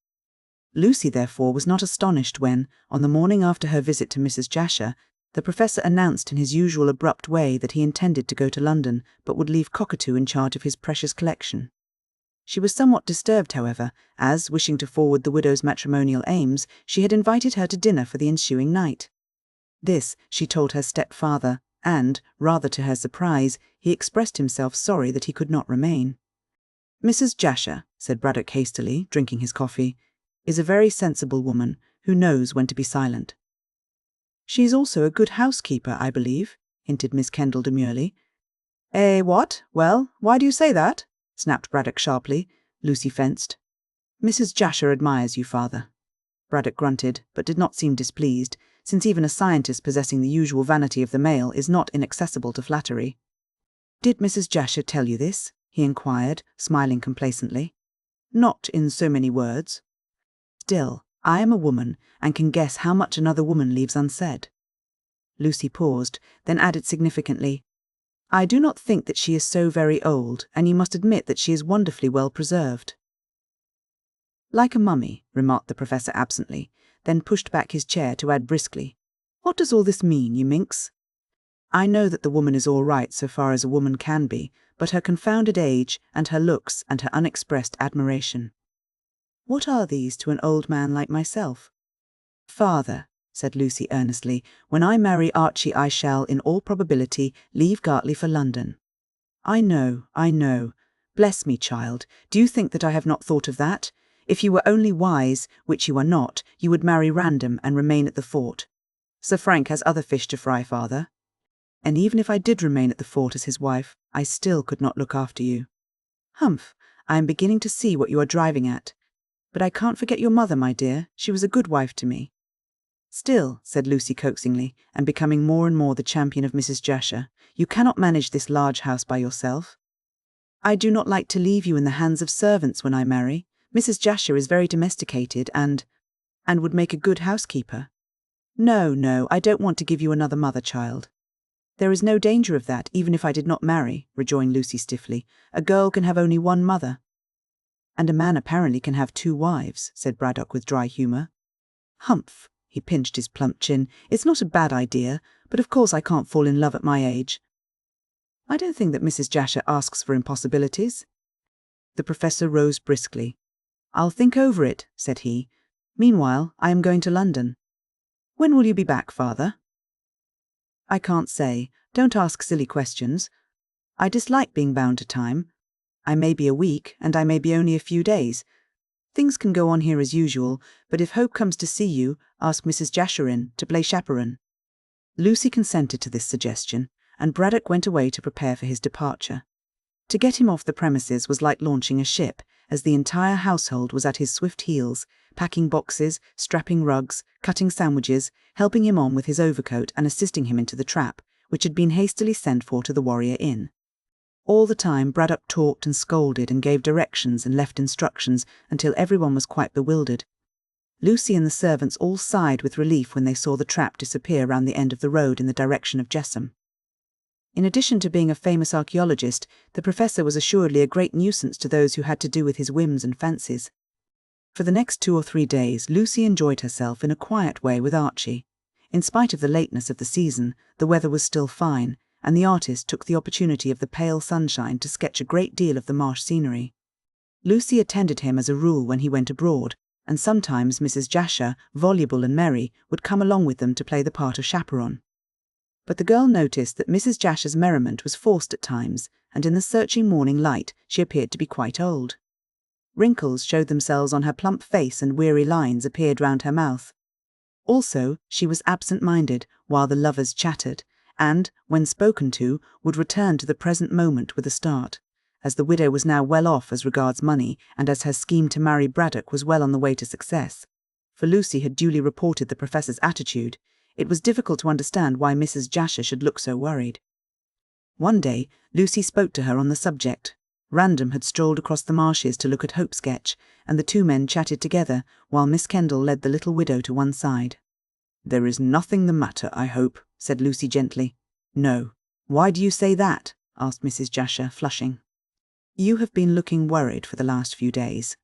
Lucy, therefore, was not astonished when, on the morning after her visit to Mrs. Jasher, the professor announced in his usual abrupt way that he intended to go to London, but would leave Cockatoo in charge of his precious collection. She was somewhat disturbed, however, as, wishing to forward the widow's matrimonial aims, she had invited her to dinner for the ensuing night. This she told her stepfather, and, rather to her surprise, he expressed himself sorry that he could not remain. "Mrs. Jasher," said Braddock hastily, drinking his coffee, "is a very sensible woman, who knows when to be silent." "She is also a good housekeeper, I believe," hinted Miss Kendall demurely. What? Well, why do you say that?" snapped Braddock sharply. Lucy fenced. "Mrs. Jasher admires you, father." Braddock grunted, but did not seem displeased, since even a scientist possessing the usual vanity of the male is not inaccessible to flattery. "Did Mrs. Jasher tell you this?" he inquired, smiling complacently. "Not in so many words." "Still, I am a woman, and can guess how much another woman leaves unsaid." Lucy paused, then added significantly, "I do not think that she is so very old, and you must admit that she is wonderfully well preserved." "Like a mummy," remarked the professor absently, then pushed back his chair to add briskly, "What does all this mean, you minx? I know that the woman is all right so far as a woman can be, but her confounded age, and her looks, and her unexpressed admiration. What are these to an old man like myself?" "Father," said Lucy earnestly, "when I marry Archie I shall, in all probability, leave Gartley for London." I know. Bless me, child, do you think that I have not thought of that? If you were only wise, which you are not, you would marry random and remain at the fort. Sir Frank has other fish to fry, father. And even if I did remain at the fort as his wife, I still could not look after you. Humph, I am beginning to see what you are driving at. But I can't forget your mother, my dear. She was a good wife to me." "Still," said Lucy coaxingly, and becoming more and more the champion of Mrs. Jasher, "you cannot manage this large house by yourself. I do not like to leave you in the hands of servants when I marry. Mrs. Jasher is very domesticated and would make a good housekeeper." No, I don't want to give you another mother, child." "There is no danger of that, even if I did not marry," rejoined Lucy stiffly. "A girl can have only one mother." "And a man apparently can have 2 wives," said Braddock with dry humour. "Humph," he pinched his plump chin. "It's not a bad idea, but of course I can't fall in love at my age." "I don't think that Mrs. Jasher asks for impossibilities." The professor rose briskly. "I'll think over it," said he. "Meanwhile, I am going to London." "When will you be back, father?" "I can't say. Don't ask silly questions. I dislike being bound to time. I may be a week, and I may be only a few days. Things can go on here as usual, but if Hope comes to see you, ask Mrs. Jasher in to play chaperon." Lucy consented to this suggestion, and Braddock went away to prepare for his departure. To get him off the premises was like launching a ship, as the entire household was at his swift heels, packing boxes, strapping rugs, cutting sandwiches, helping him on with his overcoat and assisting him into the trap, which had been hastily sent for to the Warrior Inn. All the time Braddock talked and scolded and gave directions and left instructions until everyone was quite bewildered. Lucy and the servants all sighed with relief when they saw the trap disappear round the end of the road in the direction of Jessam. In addition to being a famous archaeologist, the professor was assuredly a great nuisance to those who had to do with his whims and fancies. For the next 2 or 3 days, Lucy enjoyed herself in a quiet way with Archie. In spite of the lateness of the season, the weather was still fine, and the artist took the opportunity of the pale sunshine to sketch a great deal of the marsh scenery. Lucy attended him as a rule when he went abroad, and sometimes Mrs. Jasher, voluble and merry, would come along with them to play the part of chaperone. But the girl noticed that Mrs. Jasher's merriment was forced at times, and in the searching morning light she appeared to be quite old. Wrinkles showed themselves on her plump face and weary lines appeared round her mouth. Also, she was absent-minded while the lovers chattered, and, when spoken to, would return to the present moment with a start. As the widow was now well off as regards money, and as her scheme to marry Braddock was well on the way to success, for Lucy had duly reported the professor's attitude, it was difficult to understand why Mrs. Jasher should look so worried. One day, Lucy spoke to her on the subject. Random had strolled across the marshes to look at Hope's sketch, and the two men chatted together, while Miss Kendall led the little widow to one side. "There is nothing the matter, I hope," said Lucy gently. "No. Why do you say that?" asked Mrs. Jasher, flushing. "You have been looking worried for the last few days."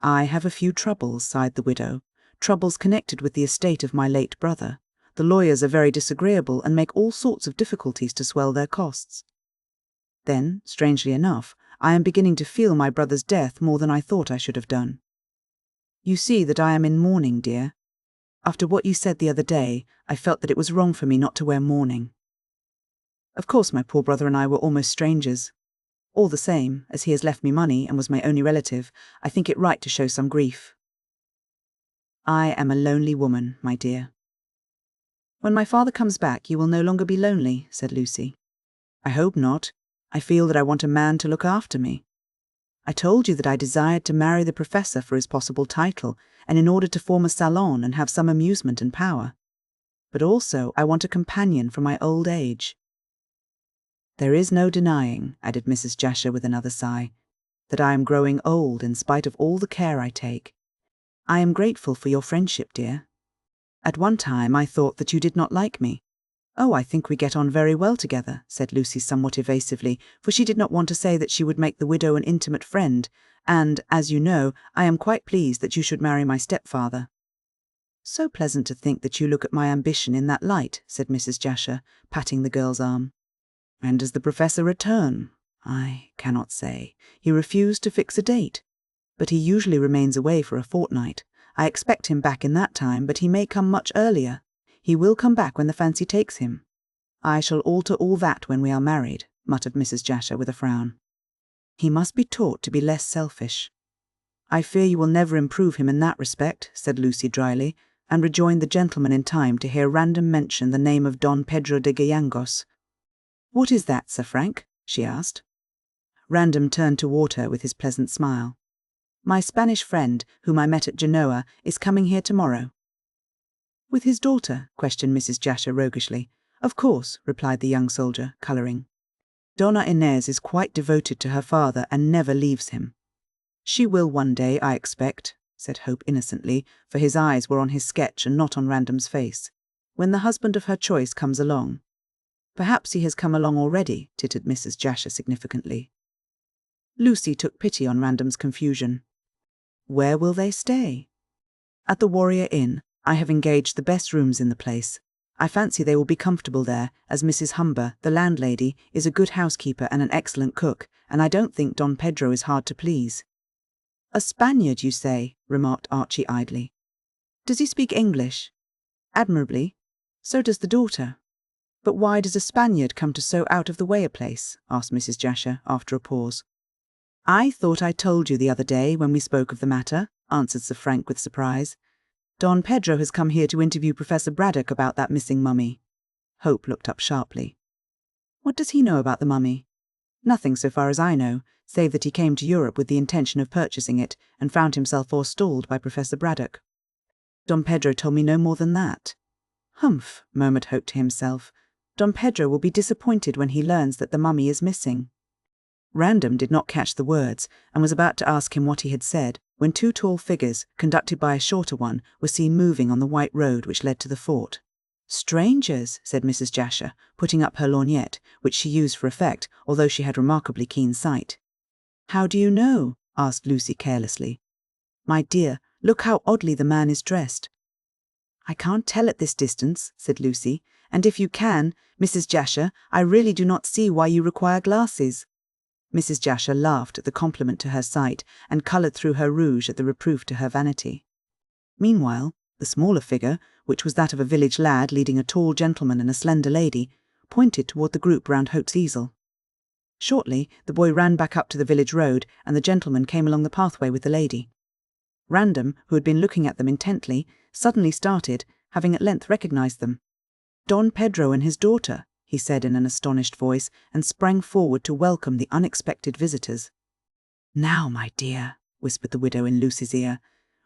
"I have a few troubles," sighed the widow. "Troubles connected with the estate of my late brother. The lawyers are very disagreeable and make all sorts of difficulties to swell their costs. Then, strangely enough, I am beginning to feel my brother's death more than I thought I should have done. You see that I am in mourning, dear. After what you said the other day, I felt that it was wrong for me not to wear mourning. Of course my poor brother and I were almost strangers. All the same, as he has left me money and was my only relative, I think it right to show some grief. I am a lonely woman, my dear." "When my father comes back, you will no longer be lonely," said Lucy. "I hope not. I feel that I want a man to look after me. I told you that I desired to marry the professor for his possible title, and in order to form a salon and have some amusement and power. But also I want a companion for my old age. There is no denying," added Mrs. Jasher with another sigh, "that I am growing old in spite of all the care I take. I am grateful for your friendship, dear. At one time I thought that you did not like me." "Oh, I think we get on very well together," said Lucy somewhat evasively, for she did not want to say that she would make the widow an intimate friend, "and, as you know, I am quite pleased that you should marry my stepfather." "So pleasant to think that you look at my ambition in that light," said Mrs. Jasher, patting the girl's arm. "And does the professor return?" "I cannot say. He refused to fix a date. But he usually remains away for a fortnight. I expect him back in that time, but he may come much earlier. He will come back when the fancy takes him." "I shall alter all that when we are married," muttered Mrs. Jasher with a frown. "He must be taught to be less selfish." "I fear you will never improve him in that respect," said Lucy dryly, and rejoined the gentleman in time to hear Random mention the name of Don Pedro de Gallangos. "What is that, Sir Frank?" she asked. Random turned toward her with his pleasant smile. "My Spanish friend, whom I met at Genoa, is coming here tomorrow." "With his daughter?" questioned Mrs. Jasher roguishly. "Of course," replied the young soldier, colouring. "Donna Inez is quite devoted to her father and never leaves him." "She will one day, I expect," said Hope innocently, for his eyes were on his sketch and not on Random's face, "when the husband of her choice comes along." "Perhaps he has come along already," tittered Mrs. Jasher significantly. Lucy took pity on Random's confusion. "Where will they stay?" "At the Warrior Inn. I have engaged the best rooms in the place. I fancy they will be comfortable there, as Mrs. Humber, the landlady, is a good housekeeper and an excellent cook, and I don't think Don Pedro is hard to please." "A Spaniard, you say?" remarked Archie idly. "Does he speak English?" "Admirably. So does the daughter." "But why does a Spaniard come to so out-of-the-way a place?" asked Mrs. Jasher, after a pause. "I thought I told you the other day when we spoke of the matter," answered Sir Frank with surprise. "Don Pedro has come here to interview Professor Braddock about that missing mummy." Hope looked up sharply. "What does he know about the mummy?" "Nothing so far as I know, save that he came to Europe with the intention of purchasing it, and found himself forestalled by Professor Braddock." "Don Pedro told me no more than that." "Humph," murmured Hope to himself. "Don Pedro will be disappointed when he learns that the mummy is missing." Random did not catch the words, and was about to ask him what he had said, when 2 tall figures, conducted by a shorter one, were seen moving on the white road which led to the fort. Strangers, said Mrs. Jasher, putting up her lorgnette, which she used for effect, although she had remarkably keen sight. How do you know? Asked Lucy carelessly. My dear, look how oddly the man is dressed. I can't tell at this distance, said Lucy, and if you can, Mrs. Jasher, I really do not see why you require glasses. Mrs. Jasher laughed at the compliment to her sight and coloured through her rouge at the reproof to her vanity. Meanwhile, the smaller figure, which was that of a village lad leading a tall gentleman and a slender lady, pointed toward the group round Hope's easel. Shortly, the boy ran back up to the village road, and the gentleman came along the pathway with the lady. Random, who had been looking at them intently, suddenly started, having at length recognised them. Don Pedro and his daughter, he said in an astonished voice, and sprang forward to welcome the unexpected visitors. Now, my dear, whispered the widow in Lucy's ear,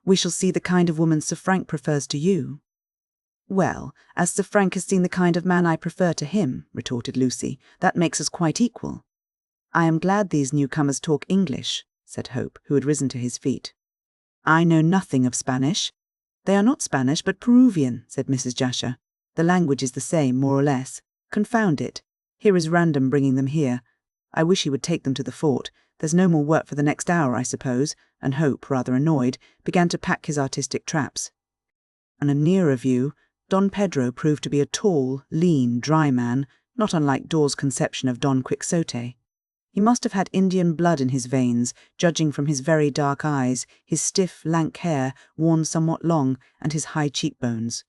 we shall see the kind of woman Sir Frank prefers to you. Well, as Sir Frank has seen the kind of man I prefer to him, retorted Lucy, that makes us quite equal. I am glad these newcomers talk English, said Hope, who had risen to his feet. I know nothing of Spanish. They are not Spanish, but Peruvian, said Mrs. Jasher. The language is the same, more or less. Confound it. Here is Random bringing them here. I wish he would take them to the fort. There's no more work for the next hour, I suppose, and Hope, rather annoyed, began to pack his artistic traps. On a nearer view, Don Pedro proved to be a tall, lean, dry man, not unlike Dawes' conception of Don Quixote. He must have had Indian blood in his veins, judging from his very dark eyes, his stiff, lank hair, worn somewhat long, and his high cheekbones.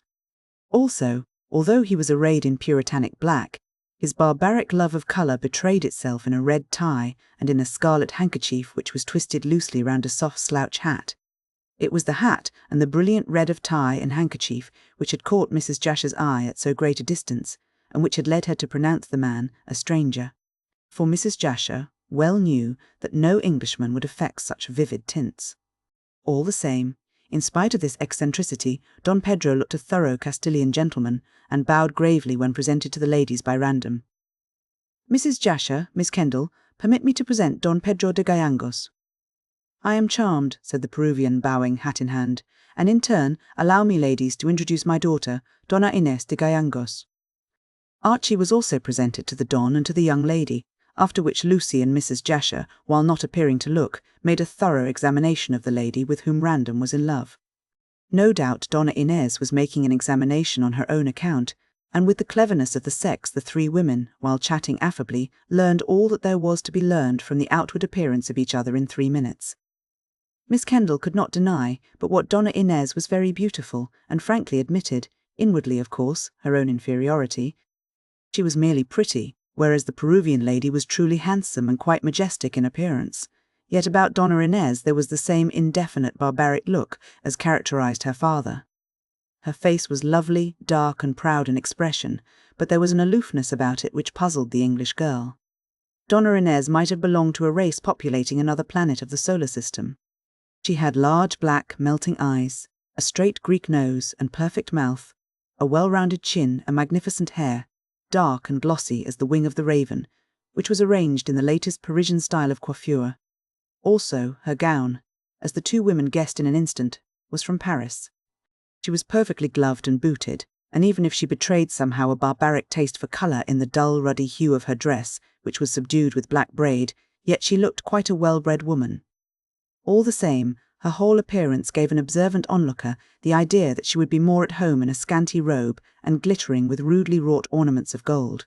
Also, although he was arrayed in puritanic black, his barbaric love of colour betrayed itself in a red tie and in a scarlet handkerchief which was twisted loosely round a soft slouch hat. It was the hat and the brilliant red of tie and handkerchief which had caught Mrs. Jasher's eye at so great a distance, and which had led her to pronounce the man a stranger. For Mrs. Jasher well knew that no Englishman would affect such vivid tints. All the same, in spite of this eccentricity, Don Pedro looked a thorough Castilian gentleman, and bowed gravely when presented to the ladies by Random. Mrs. Jasher, Miss Kendall, permit me to present Don Pedro de Gallangos. I am charmed, said the Peruvian, bowing hat in hand, and in turn allow me, ladies, to introduce my daughter, Donna Inés de Gallangos. Archie was also presented to the Don and to the young lady, after which Lucy and Mrs. Jasher, while not appearing to look, made a thorough examination of the lady with whom Random was in love. No doubt Donna Inés was making an examination on her own account, and with the cleverness of the sex the three women, while chatting affably, learned all that there was to be learned from the outward appearance of each other in 3 minutes. Miss Kendall could not deny but what Donna Inés was very beautiful, and frankly admitted, inwardly of course, her own inferiority. She was merely pretty, whereas the Peruvian lady was truly handsome and quite majestic in appearance. Yet about Donna Inés there was the same indefinite barbaric look as characterized her father. Her face was lovely, dark and proud in expression, but there was an aloofness about it which puzzled the English girl. Donna Inés might have belonged to a race populating another planet of the solar system. She had large black, melting eyes, a straight Greek nose and perfect mouth, a well-rounded chin and magnificent hair, dark and glossy as the wing of the raven, which was arranged in the latest Parisian style of coiffure. Also, her gown, as the two women guessed in an instant, was from Paris. She was perfectly gloved and booted, and even if she betrayed somehow a barbaric taste for colour in the dull ruddy hue of her dress, which was subdued with black braid, yet she looked quite a well-bred woman. All the same, her whole appearance gave an observant onlooker the idea that she would be more at home in a scanty robe and glittering with rudely wrought ornaments of gold.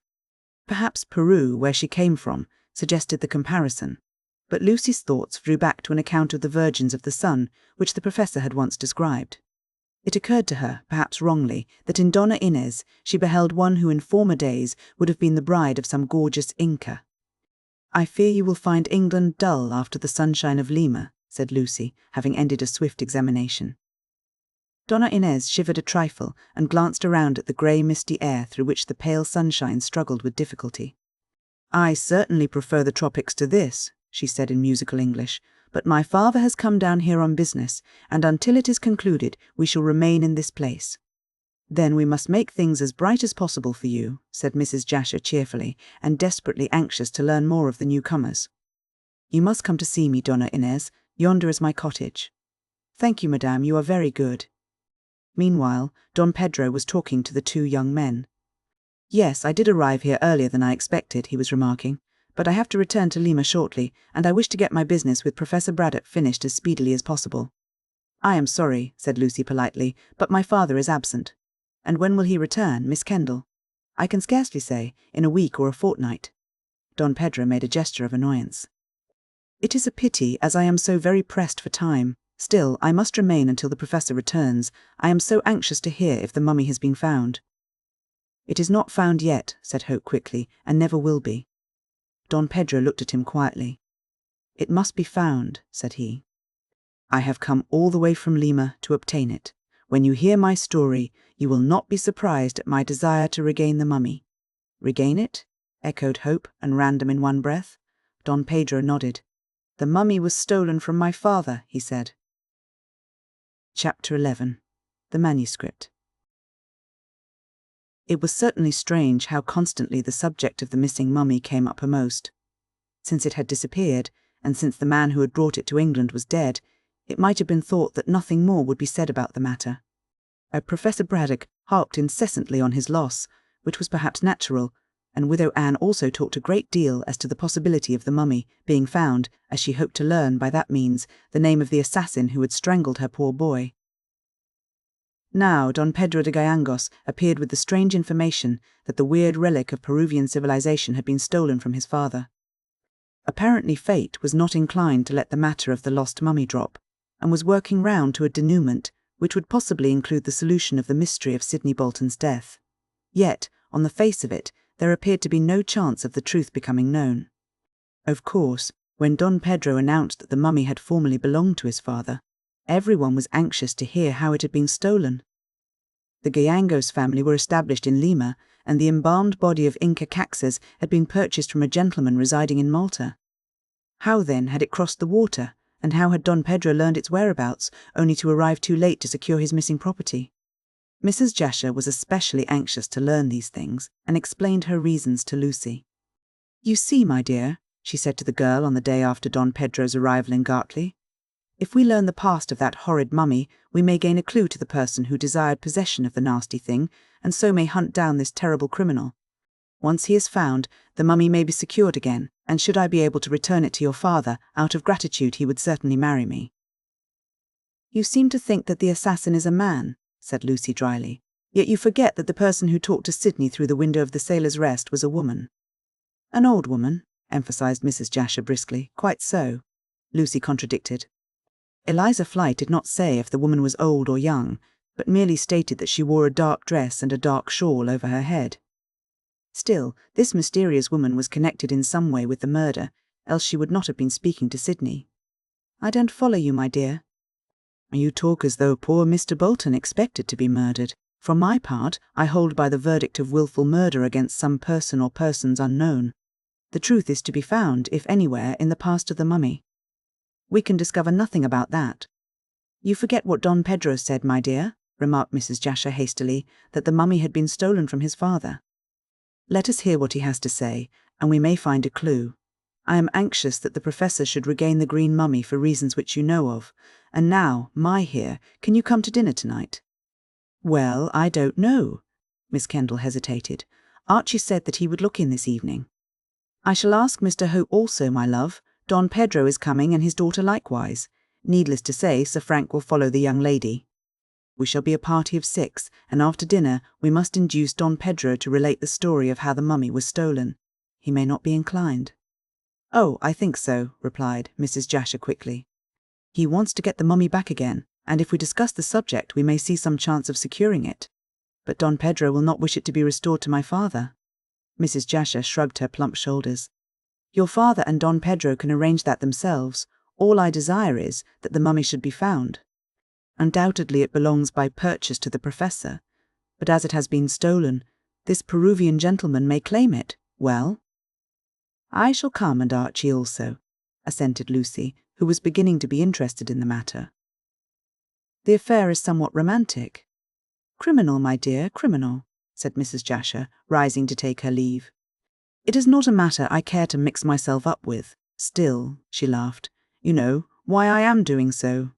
Perhaps Peru, where she came from, suggested the comparison, but Lucy's thoughts drew back to an account of the Virgins of the Sun, which the professor had once described. It occurred to her, perhaps wrongly, that in Donna Inés she beheld one who in former days would have been the bride of some gorgeous Inca. I fear you will find England dull after the sunshine of Lima, said Lucy, having ended a swift examination. Donna Inés shivered a trifle and glanced around at the grey misty air through which the pale sunshine struggled with difficulty. I certainly prefer the tropics to this, she said in musical English, but my father has come down here on business, and until it is concluded we shall remain in this place. Then we must make things as bright as possible for you, said Mrs. Jasher cheerfully, and desperately anxious to learn more of the newcomers. You must come to see me, Donna Inés. Yonder is my cottage. Thank you, madame, you are very good. Meanwhile, Don Pedro was talking to the two young men. "Yes, I did arrive here earlier than I expected," he was remarking, "but I have to return to Lima shortly, and I wish to get my business with Professor Braddock finished as speedily as possible." "I am sorry," said Lucy politely, "but my father is absent." "And when will he return, Miss Kendall?" "I can scarcely say, in a week or a fortnight." Don Pedro made a gesture of annoyance. "It is a pity, as I am so very pressed for time. Still, I must remain until the professor returns. I am so anxious to hear if the mummy has been found." "It is not found yet," said Hope quickly, "and never will be." Don Pedro looked at him quietly. "It must be found," said he. "I have come all the way from Lima to obtain it. When you hear my story, you will not be surprised at my desire to regain the mummy." "Regain it?" echoed Hope and Random in one breath. Don Pedro nodded. "The mummy was stolen from my father," he said. Chapter 11. The Manuscript. It was certainly strange how constantly the subject of the missing mummy came uppermost. Since it had disappeared, and since the man who had brought it to England was dead, it might have been thought that nothing more would be said about the matter. Professor Braddock harped incessantly on his loss, which was perhaps natural, and Widow Anne also talked a great deal as to the possibility of the mummy being found, as she hoped to learn by that means the name of the assassin who had strangled her poor boy. Now Don Pedro de Gallangos appeared with the strange information that the weird relic of Peruvian civilization had been stolen from his father. Apparently fate was not inclined to let the matter of the lost mummy drop, and was working round to a denouement which would possibly include the solution of the mystery of Sidney Bolton's death. Yet, on the face of it, there appeared to be no chance of the truth becoming known. Of course, when Don Pedro announced that the mummy had formerly belonged to his father, everyone was anxious to hear how it had been stolen. The Gallangos family were established in Lima, and the embalmed body of Inca Caxes had been purchased from a gentleman residing in Malta. How then had it crossed the water, and how had Don Pedro learned its whereabouts, only to arrive too late to secure his missing property? Mrs. Jasher was especially anxious to learn these things, and explained her reasons to Lucy. "You see, my dear," she said to the girl on the day after Don Pedro's arrival in Gartley, "if we learn the past of that horrid mummy, we may gain a clue to the person who desired possession of the nasty thing, and so may hunt down this terrible criminal. Once he is found, the mummy may be secured again, and should I be able to return it to your father, out of gratitude he would certainly marry me." "You seem to think that the assassin is a man," said Lucy dryly, "yet you forget that the person who talked to Sidney through the window of the Sailor's Rest was a woman." "An old woman," emphasized Mrs. Jasher briskly. "Quite so," Lucy contradicted. Eliza Flight did not say if the woman was old or young, but merely stated that she wore a dark dress and a dark shawl over her head. Still, this mysterious woman was connected in some way with the murder, else she would not have been speaking to Sidney. "I don't follow you, my dear." "You talk as though poor Mr. Bolton expected to be murdered. For my part, I hold by the verdict of wilful murder against some person or persons unknown. The truth is to be found, if anywhere, in the past of the mummy. We can discover nothing about that." "You forget what Don Pedro said, my dear," remarked Mrs. Jasher hastily, "that the mummy had been stolen from his father." "Let us hear what he has to say, and we may find a clue. I am anxious that the professor should regain the green mummy for reasons which you know of. And now, can you come to dinner tonight?" "Well, I don't know." Miss Kendall hesitated. "Archie said that he would look in this evening." "I shall ask Mr. Hope also, my love. Don Pedro is coming, and his daughter likewise. Needless to say, Sir Frank will follow the young lady. We shall be a party of 6, and after dinner we must induce Don Pedro to relate the story of how the mummy was stolen. He may not be inclined." "Oh, I think so," replied Mrs. Jasher quickly. "He wants to get the mummy back again, and if we discuss the subject we may see some chance of securing it. But Don Pedro will not wish it to be restored to my father." Mrs. Jasher shrugged her plump shoulders. "Your father and Don Pedro can arrange that themselves. All I desire is that the mummy should be found. Undoubtedly it belongs by purchase to the professor, but as it has been stolen, this Peruvian gentleman may claim it. Well?" "I shall come, and Archie also," assented Lucy, who was beginning to be interested in the matter. "The affair is somewhat romantic." "Criminal, my dear, criminal," said Mrs. Jasher, rising to take her leave. "It is not a matter I care to mix myself up with. Still," she laughed, "you know, why I am doing so."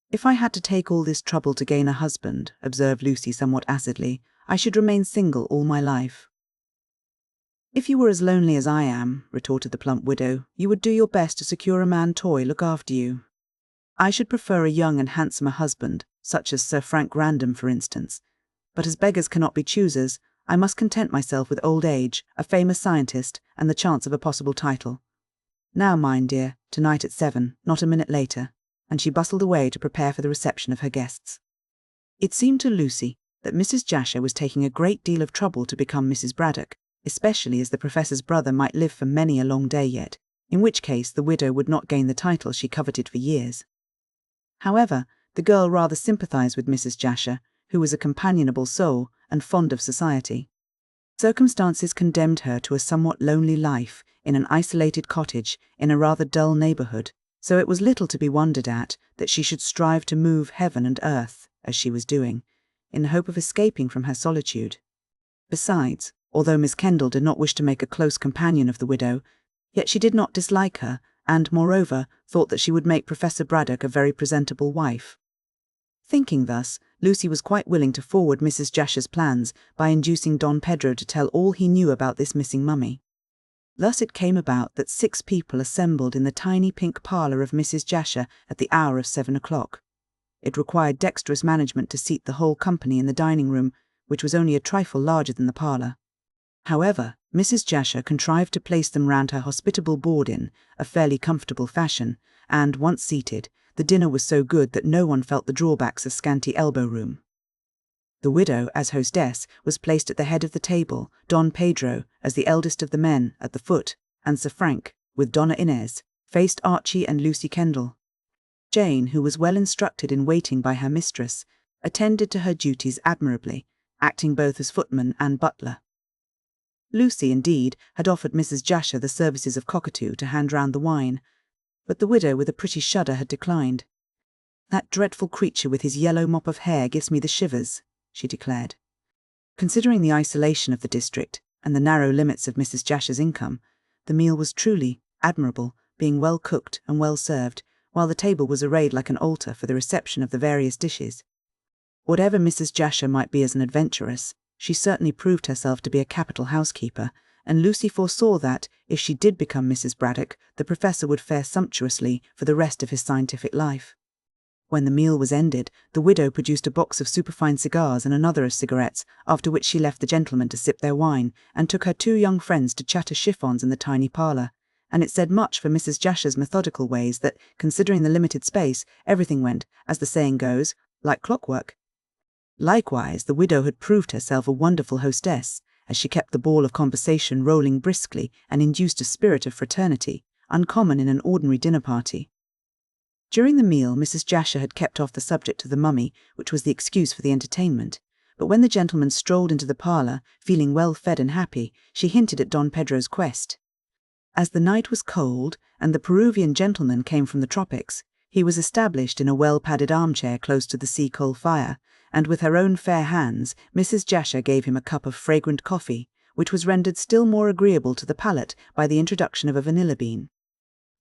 "If I had to take all this trouble to gain a husband," observed Lucy somewhat acidly, "I should remain single all my life." "If you were as lonely as I am," retorted the plump widow, "you would do your best to secure a man toy look after you. I should prefer a young and handsomer husband, such as Sir Frank Random, for instance. But as beggars cannot be choosers, I must content myself with old age, a famous scientist, and the chance of a possible title. Now mind, dear, tonight at 7, not a minute later," and she bustled away to prepare for the reception of her guests. It seemed to Lucy that Mrs. Jasher was taking a great deal of trouble to become Mrs. Braddock, especially as the Professor's brother might live for many a long day yet, in which case the widow would not gain the title she coveted for years. However, the girl rather sympathized with Mrs. Jasher, who was a companionable soul and fond of society. Circumstances condemned her to a somewhat lonely life in an isolated cottage in a rather dull neighbourhood, so it was little to be wondered at that she should strive to move heaven and earth, as she was doing, in the hope of escaping from her solitude. Besides, although Miss Kendall did not wish to make a close companion of the widow, yet she did not dislike her, and, moreover, thought that she would make Professor Braddock a very presentable wife. Thinking thus, Lucy was quite willing to forward Mrs. Jasher's plans by inducing Don Pedro to tell all he knew about this missing mummy. Thus it came about that 6 people assembled in the tiny pink parlour of Mrs. Jasher at the hour of 7 o'clock. It required dexterous management to seat the whole company in the dining room, which was only a trifle larger than the parlour. However, Mrs. Jasher contrived to place them round her hospitable board in a fairly comfortable fashion, and, once seated, the dinner was so good that no one felt the drawbacks of scanty elbow-room. The widow, as hostess, was placed at the head of the table, Don Pedro, as the eldest of the men, at the foot, and Sir Frank, with Donna Inez, faced Archie and Lucy Kendall. Jane, who was well instructed in waiting by her mistress, attended to her duties admirably, acting both as footman and butler. Lucy, indeed, had offered Mrs. Jasher the services of cockatoo to hand round the wine, but the widow with a pretty shudder had declined. "That dreadful creature with his yellow mop of hair gives me the shivers," she declared. Considering the isolation of the district and the narrow limits of Mrs. Jasher's income, the meal was truly admirable, being well cooked and well served, while the table was arrayed like an altar for the reception of the various dishes. Whatever Mrs. Jasher might be as an adventuress, she certainly proved herself to be a capital housekeeper, and Lucy foresaw that, if she did become Mrs. Braddock, the Professor would fare sumptuously for the rest of his scientific life. When the meal was ended, the widow produced a box of superfine cigars and another of cigarettes, after which she left the gentlemen to sip their wine, and took her 2 young friends to chatter chiffons in the tiny parlour, and it said much for Mrs. Jasher's methodical ways that, considering the limited space, everything went, as the saying goes, like clockwork. Likewise, the widow had proved herself a wonderful hostess, as she kept the ball of conversation rolling briskly and induced a spirit of fraternity, uncommon in an ordinary dinner party. During the meal, Mrs. Jasher had kept off the subject of the mummy, which was the excuse for the entertainment, but when the gentlemen strolled into the parlour, feeling well fed and happy, she hinted at Don Pedro's quest. As the night was cold, and the Peruvian gentleman came from the tropics, he was established in a well-padded armchair close to the sea-coal fire, and with her own fair hands, Mrs. Jasher gave him a cup of fragrant coffee, which was rendered still more agreeable to the palate by the introduction of a vanilla bean.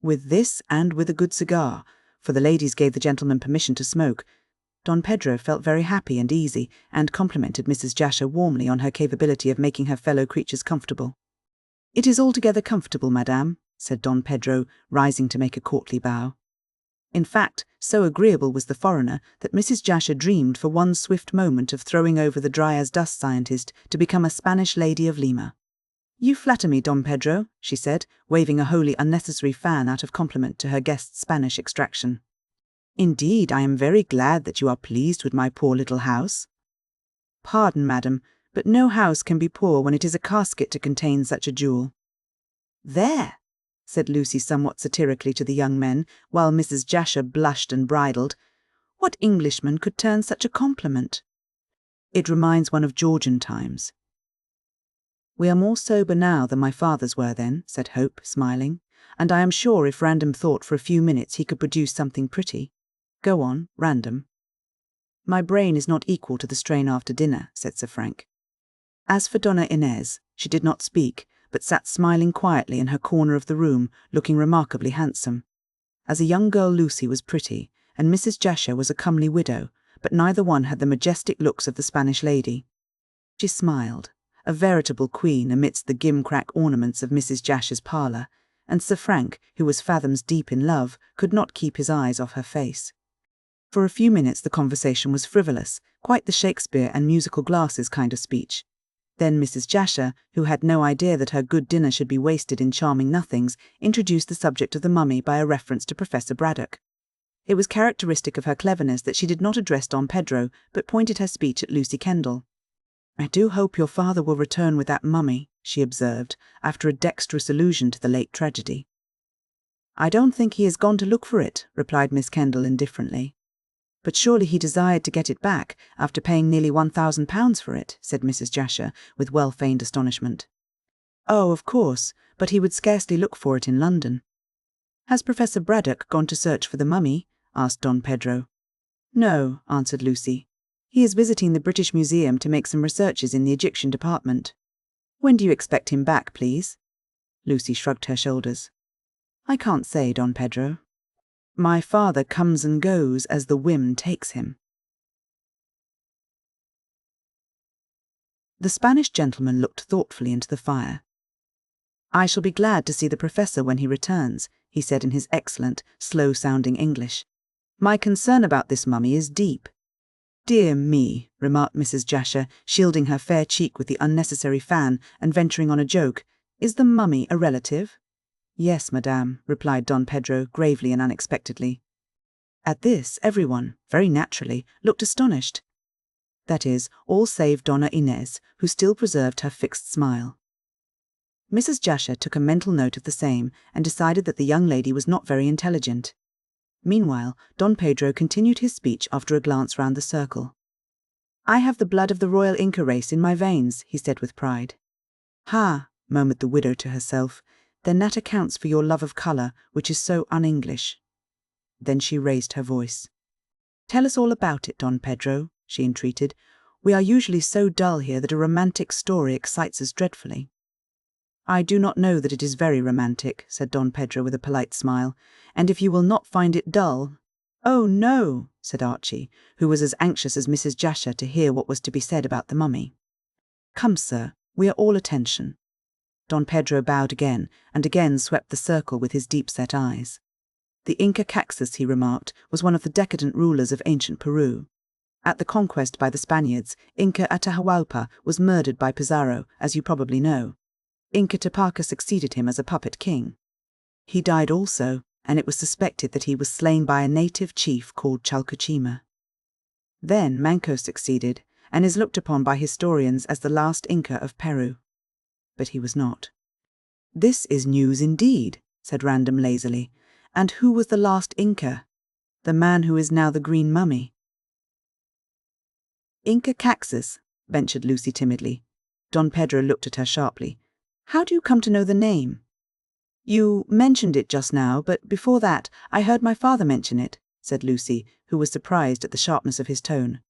With this, and with a good cigar, for the ladies gave the gentleman permission to smoke, Don Pedro felt very happy and easy, and complimented Mrs. Jasher warmly on her capability of making her fellow creatures comfortable. "It is altogether comfortable, madame," said Don Pedro, rising to make a courtly bow. In fact, so agreeable was the foreigner that Mrs. Jasher dreamed for one swift moment of throwing over the dry-as-dust scientist to become a Spanish lady of Lima. "You flatter me, Don Pedro," she said, waving a wholly unnecessary fan out of compliment to her guest's Spanish extraction. "Indeed, I am very glad that you are pleased with my poor little house." "Pardon, madam, but no house can be poor when it is a casket to contain such a jewel." "There!" said Lucy somewhat satirically to the young men, while Mrs. Jasher blushed and bridled. "What Englishman could turn such a compliment?" "It reminds one of Georgian times." "We are more sober now than my fathers were then," said Hope, smiling, "and I am sure if Random thought for a few minutes he could produce something pretty. Go on, Random." "My brain is not equal to the strain after dinner," said Sir Frank. As for Donna Inez, she did not speak, but sat smiling quietly in her corner of the room, looking remarkably handsome. As a young girl Lucy was pretty, and Mrs. Jasher was a comely widow, but neither one had the majestic looks of the Spanish lady. She smiled, a veritable queen amidst the gimcrack ornaments of Mrs. Jasher's parlour, and Sir Frank, who was fathoms deep in love, could not keep his eyes off her face. For a few minutes the conversation was frivolous, quite the Shakespeare and musical glasses kind of speech. Then Mrs. Jasher, who had no idea that her good dinner should be wasted in charming nothings, introduced the subject of the mummy by a reference to Professor Braddock. It was characteristic of her cleverness that she did not address Don Pedro, but pointed her speech at Lucy Kendall. "I do hope your father will return with that mummy," she observed, after a dexterous allusion to the late tragedy. "I don't think he has gone to look for it," replied Miss Kendall indifferently. "But surely he desired to get it back, after paying nearly £1,000 for it," said Mrs. Jasher, with well-feigned astonishment. "Oh, of course, but he would scarcely look for it in London." "Has Professor Braddock gone to search for the mummy?" asked Don Pedro. "No," answered Lucy. "He is visiting the British Museum to make some researches in the Egyptian department." "When do you expect him back, please?" Lucy shrugged her shoulders. "I can't say, Don Pedro. My father comes and goes as the whim takes him." The Spanish gentleman looked thoughtfully into the fire. "I shall be glad to see the professor when he returns," he said in his excellent, slow-sounding English. "My concern about this mummy is deep." "Dear me," remarked Mrs. Jasher, shielding her fair cheek with the unnecessary fan and venturing on a joke. "Is the mummy a relative?" "Yes, madame," replied Don Pedro, gravely and unexpectedly. At this, everyone, very naturally, looked astonished. That is, all save Donna Inez, who still preserved her fixed smile. Mrs. Jasher took a mental note of the same, and decided that the young lady was not very intelligent. Meanwhile, Don Pedro continued his speech after a glance round the circle. "I have the blood of the royal Inca race in my veins," he said with pride. "Ha," murmured the widow to herself, "then that accounts for your love of colour, which is so un-English." Then she raised her voice. "Tell us all about it, Don Pedro," she entreated. "We are usually so dull here that a romantic story excites us dreadfully." "I do not know that it is very romantic," said Don Pedro with a polite smile, "and if you will not find it dull—" "Oh, no," said Archie, who was as anxious as Mrs. Jasher to hear what was to be said about the mummy. "Come, sir, we are all attention." Don Pedro bowed again, and again swept the circle with his deep-set eyes. The Inca Caxus, he remarked, was one of the decadent rulers of ancient Peru. At the conquest by the Spaniards, Inca Atahualpa was murdered by Pizarro, as you probably know. Inca Tupac succeeded him as a puppet king. He died also, and it was suspected that he was slain by a native chief called Chalcuchima. Then Manco succeeded, and is looked upon by historians as the last Inca of Peru. But he was not. "This is news indeed," said Random lazily. "And who was the last Inca? The man who is now the green mummy." "Inca Caxus," ventured Lucy timidly. Don Pedro looked at her sharply. "How do you come to know the name?" "You mentioned it just now, but before that I heard my father mention it," said Lucy, who was surprised at the sharpness of his tone.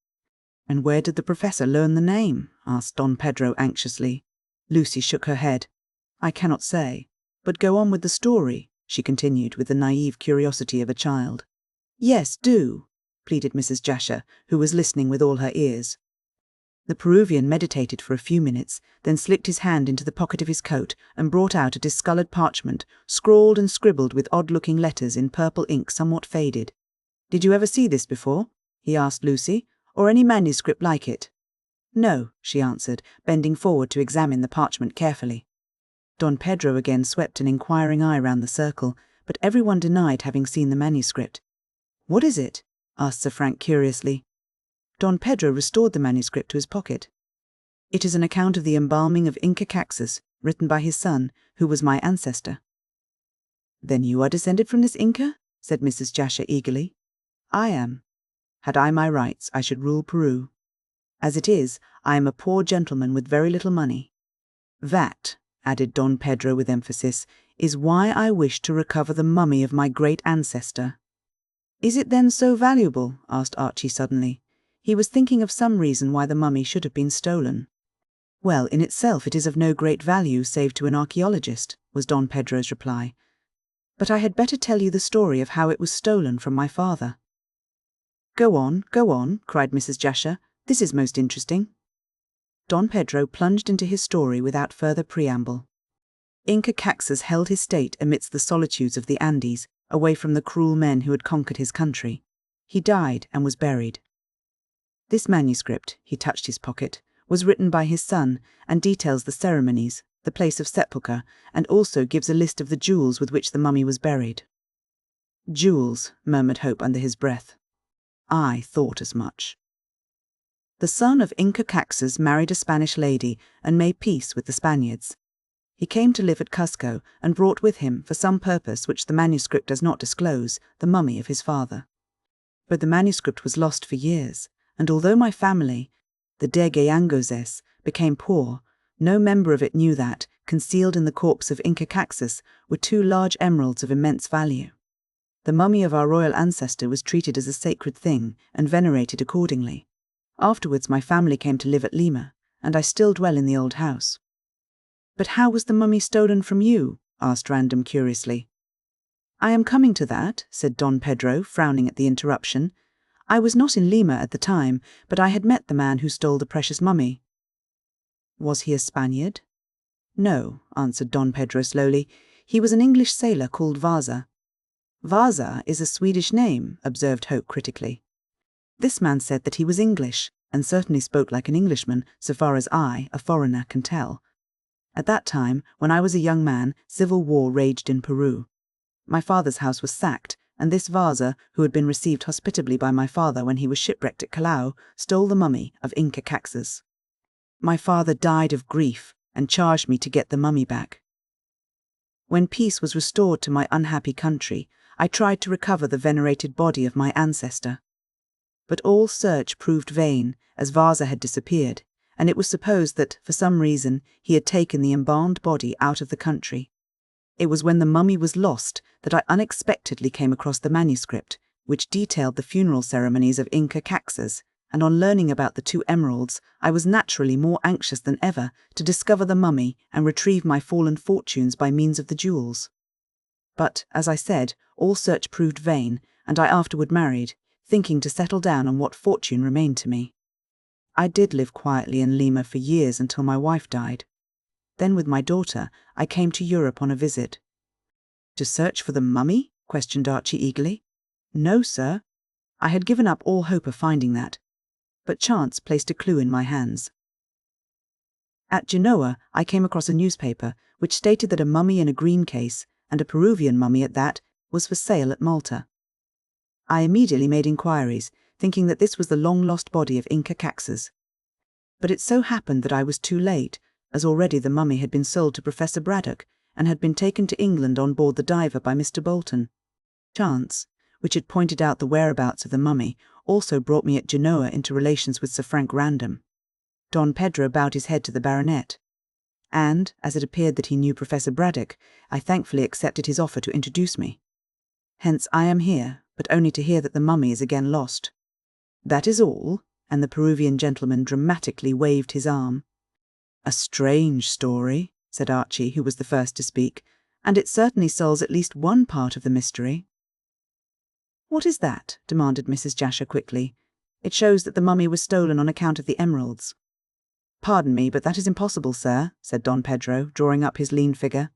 "And where did the professor learn the name?" asked Don Pedro anxiously. Lucy shook her head. "I cannot say. But go on with the story," she continued with the naive curiosity of a child. "Yes, do," pleaded Mrs. Jasher, who was listening with all her ears. The Peruvian meditated for a few minutes, then slipped his hand into the pocket of his coat and brought out a discoloured parchment, scrawled and scribbled with odd-looking letters in purple ink somewhat faded. "Did you ever see this before?" he asked Lucy, "or any manuscript like it?" "No," she answered, bending forward to examine the parchment carefully. Don Pedro again swept an inquiring eye round the circle, but everyone denied having seen the manuscript. "What is it?" asked Sir Frank curiously. Don Pedro restored the manuscript to his pocket. "It is an account of the embalming of Inca Caxus, written by his son, who was my ancestor." "Then you are descended from this Inca?" said Mrs. Jasher eagerly. "I am. Had I my rights, I should rule Peru. As it is, I am a poor gentleman with very little money. That," added Don Pedro with emphasis, "is why I wish to recover the mummy of my great ancestor." "Is it then so valuable?" asked Archie suddenly. He was thinking of some reason why the mummy should have been stolen. "Well, in itself it is of no great value save to an archaeologist," was Don Pedro's reply. "But I had better tell you the story of how it was stolen from my father." Go on, cried Mrs. Jasher. This is most interesting. Don Pedro plunged into his story without further preamble. Inca Caxus held his state amidst the solitudes of the Andes, away from the cruel men who had conquered his country. He died and was buried. This manuscript, he touched his pocket, was written by his son and details the ceremonies, the place of sepulchre, and also gives a list of the jewels with which the mummy was buried. Jewels, murmured Hope under his breath. I thought as much. The son of Inca Caxus married a Spanish lady and made peace with the Spaniards. He came to live at Cusco and brought with him, for some purpose which the manuscript does not disclose, the mummy of his father. But the manuscript was lost for years, and although my family, the de Gayangoses, became poor, no member of it knew that, concealed in the corpse of Inca Caxus, were 2 large emeralds of immense value. The mummy of our royal ancestor was treated as a sacred thing and venerated accordingly. Afterwards my family came to live at Lima, and I still dwell in the old house. But how was the mummy stolen from you? Asked Random curiously. I am coming to that, said Don Pedro, frowning at the interruption. I was not in Lima at the time, but I had met the man who stole the precious mummy. Was he a Spaniard? No, answered Don Pedro slowly. He was an English sailor called Vasa. Vasa is a Swedish name, observed Hope critically. This man said that he was English, and certainly spoke like an Englishman, so far as I, a foreigner, can tell. At that time, when I was a young man, civil war raged in Peru. My father's house was sacked, and this Vasa, who had been received hospitably by my father when he was shipwrecked at Callao, stole the mummy of Inca Caxus. My father died of grief and charged me to get the mummy back. When peace was restored to my unhappy country, I tried to recover the venerated body of my ancestor. But all search proved vain, as Vasa had disappeared, and it was supposed that, for some reason, he had taken the embalmed body out of the country. It was when the mummy was lost that I unexpectedly came across the manuscript, which detailed the funeral ceremonies of Inca Caxus, and on learning about the 2 emeralds, I was naturally more anxious than ever to discover the mummy and retrieve my fallen fortunes by means of the jewels. But, as I said, all search proved vain, and I afterward married, thinking to settle down on what fortune remained to me. I did live quietly in Lima for years until my wife died. Then with my daughter, I came to Europe on a visit. To search for the mummy? Questioned Archie eagerly. No, sir. I had given up all hope of finding that. But chance placed a clue in my hands. At Genoa, I came across a newspaper which stated that a mummy in a green case, and a Peruvian mummy at that, was for sale at Malta. I immediately made inquiries, thinking that this was the long-lost body of Inca Caxus. But it so happened that I was too late, as already the mummy had been sold to Professor Braddock and had been taken to England on board the Diver by Mr. Bolton. Chance, which had pointed out the whereabouts of the mummy, also brought me at Genoa into relations with Sir Frank Random. Don Pedro bowed his head to the baronet, and, as it appeared that he knew Professor Braddock, I thankfully accepted his offer to introduce me. Hence I am here, but only to hear that the mummy is again lost. That is all, and the Peruvian gentleman dramatically waved his arm. A strange story, said Archie, who was the first to speak, and it certainly solves at least one part of the mystery. What is that? Demanded Mrs. Jasher quickly. It shows that the mummy was stolen on account of the emeralds. Pardon me, but that is impossible, sir, said Don Pedro, drawing up his lean figure.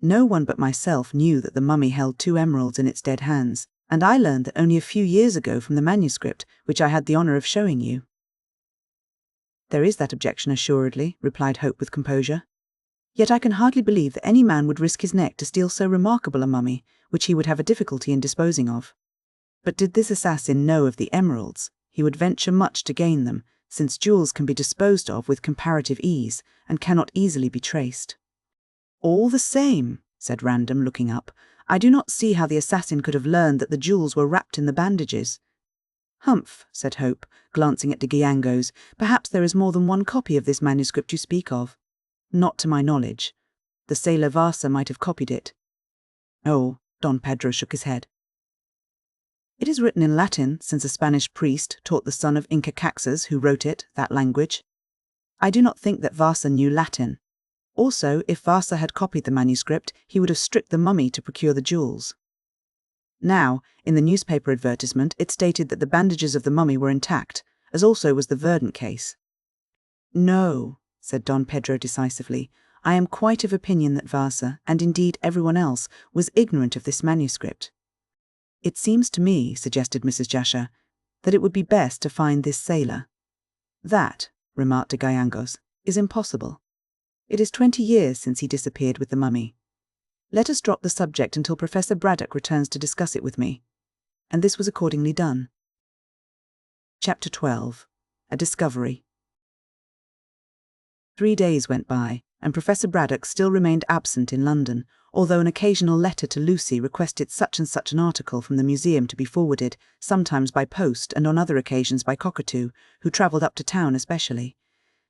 No one but myself knew that the mummy held 2 emeralds in its dead hands, and I learned that only a few years ago from the manuscript, which I had the honour of showing you. There is that objection, assuredly, replied Hope with composure. Yet I can hardly believe that any man would risk his neck to steal so remarkable a mummy, which he would have a difficulty in disposing of. But did this assassin know of the emeralds, he would venture much to gain them, since jewels can be disposed of with comparative ease, and cannot easily be traced. All the same, said Random, looking up, I do not see how the assassin could have learned that the jewels were wrapped in the bandages. Humph, said Hope, glancing at de Giangos, perhaps there is more than one copy of this manuscript you speak of. Not to my knowledge. The sailor Vasa might have copied it. Oh, Don Pedro shook his head. It is written in Latin, since a Spanish priest taught the son of Inca Caxus, who wrote it, that language. I do not think that Vasa knew Latin. Also, if Vasa had copied the manuscript, he would have stripped the mummy to procure the jewels. Now, in the newspaper advertisement, it stated that the bandages of the mummy were intact, as also was the Verdant case. "No," said Don Pedro decisively, "I am quite of opinion that Vasa, and indeed everyone else, was ignorant of this manuscript." "It seems to me," suggested Mrs. Jasher, "that it would be best to find this sailor." "That," remarked de Gallegos, "is impossible. It is 20 years since he disappeared with the mummy. Let us drop the subject until Professor Braddock returns to discuss it with me." And this was accordingly done. Chapter 12. A Discovery. 3 days went by, and Professor Braddock still remained absent in London, although an occasional letter to Lucy requested such and such an article from the museum to be forwarded, sometimes by post and on other occasions by Cockatoo, who travelled up to town especially.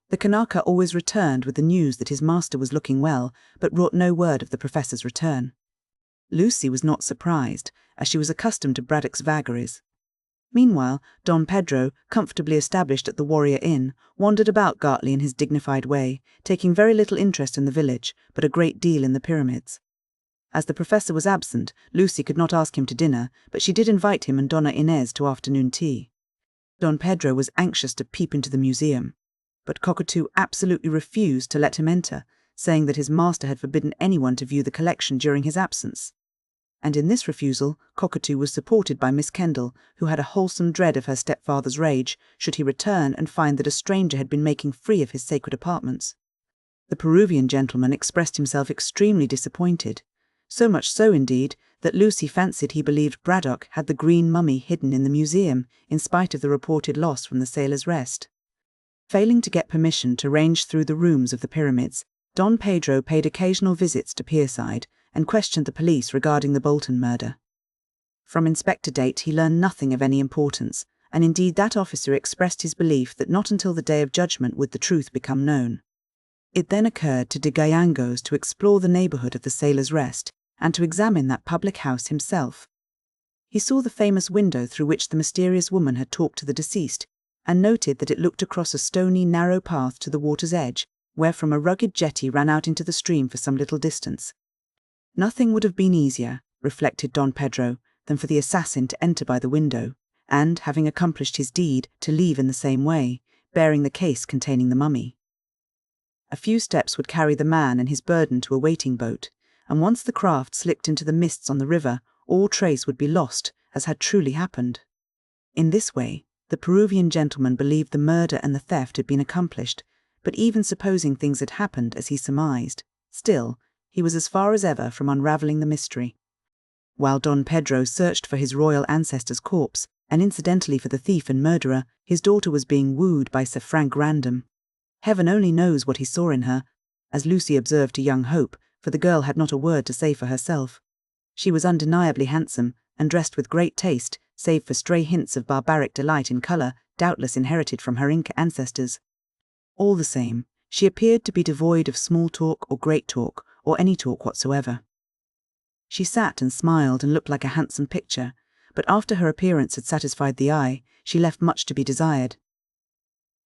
The Kanaka always returned with the news that his master was looking well, but brought no word of the professor's return. Lucy was not surprised, as she was accustomed to Braddock's vagaries. Meanwhile, Don Pedro, comfortably established at the Warrior Inn, wandered about Gartley in his dignified way, taking very little interest in the village, but a great deal in the pyramids. As the professor was absent, Lucy could not ask him to dinner, but she did invite him and Donna Inez to afternoon tea. Don Pedro was anxious to peep into the museum, but Cockatoo absolutely refused to let him enter, saying that his master had forbidden anyone to view the collection during his absence. And in this refusal, Cockatoo was supported by Miss Kendall, who had a wholesome dread of her stepfather's rage, should he return and find that a stranger had been making free of his sacred apartments. The Peruvian gentleman expressed himself extremely disappointed, so much so indeed that Lucy fancied he believed Braddock had the green mummy hidden in the museum, in spite of the reported loss from the Sailor's Rest. Failing to get permission to range through the rooms of the pyramids, Don Pedro paid occasional visits to Pierside and questioned the police regarding the Bolton murder. From Inspector Date he learned nothing of any importance, and indeed that officer expressed his belief that not until the Day of Judgment would the truth become known. It then occurred to de Gallegos to explore the neighbourhood of the Sailor's Rest and to examine that public house himself. He saw the famous window through which the mysterious woman had talked to the deceased, and noted that it looked across a stony, narrow path to the water's edge, where from a rugged jetty ran out into the stream for some little distance. Nothing would have been easier, reflected Don Pedro, than for the assassin to enter by the window, and, having accomplished his deed, to leave in the same way, bearing the case containing the mummy. A few steps would carry the man and his burden to a waiting boat, and once the craft slipped into the mists on the river, all trace would be lost, as had truly happened. In this way, the Peruvian gentleman believed the murder and the theft had been accomplished, but even supposing things had happened as he surmised, still, he was as far as ever from unravelling the mystery. While Don Pedro searched for his royal ancestor's corpse, and incidentally for the thief and murderer, his daughter was being wooed by Sir Frank Random. Heaven only knows what he saw in her, as Lucy observed to young Hope, for the girl had not a word to say for herself. She was undeniably handsome, and dressed with great taste, save for stray hints of barbaric delight in colour, doubtless inherited from her Inca ancestors. All the same, she appeared to be devoid of small talk or great talk, or any talk whatsoever. She sat and smiled and looked like a handsome picture, but after her appearance had satisfied the eye, she left much to be desired.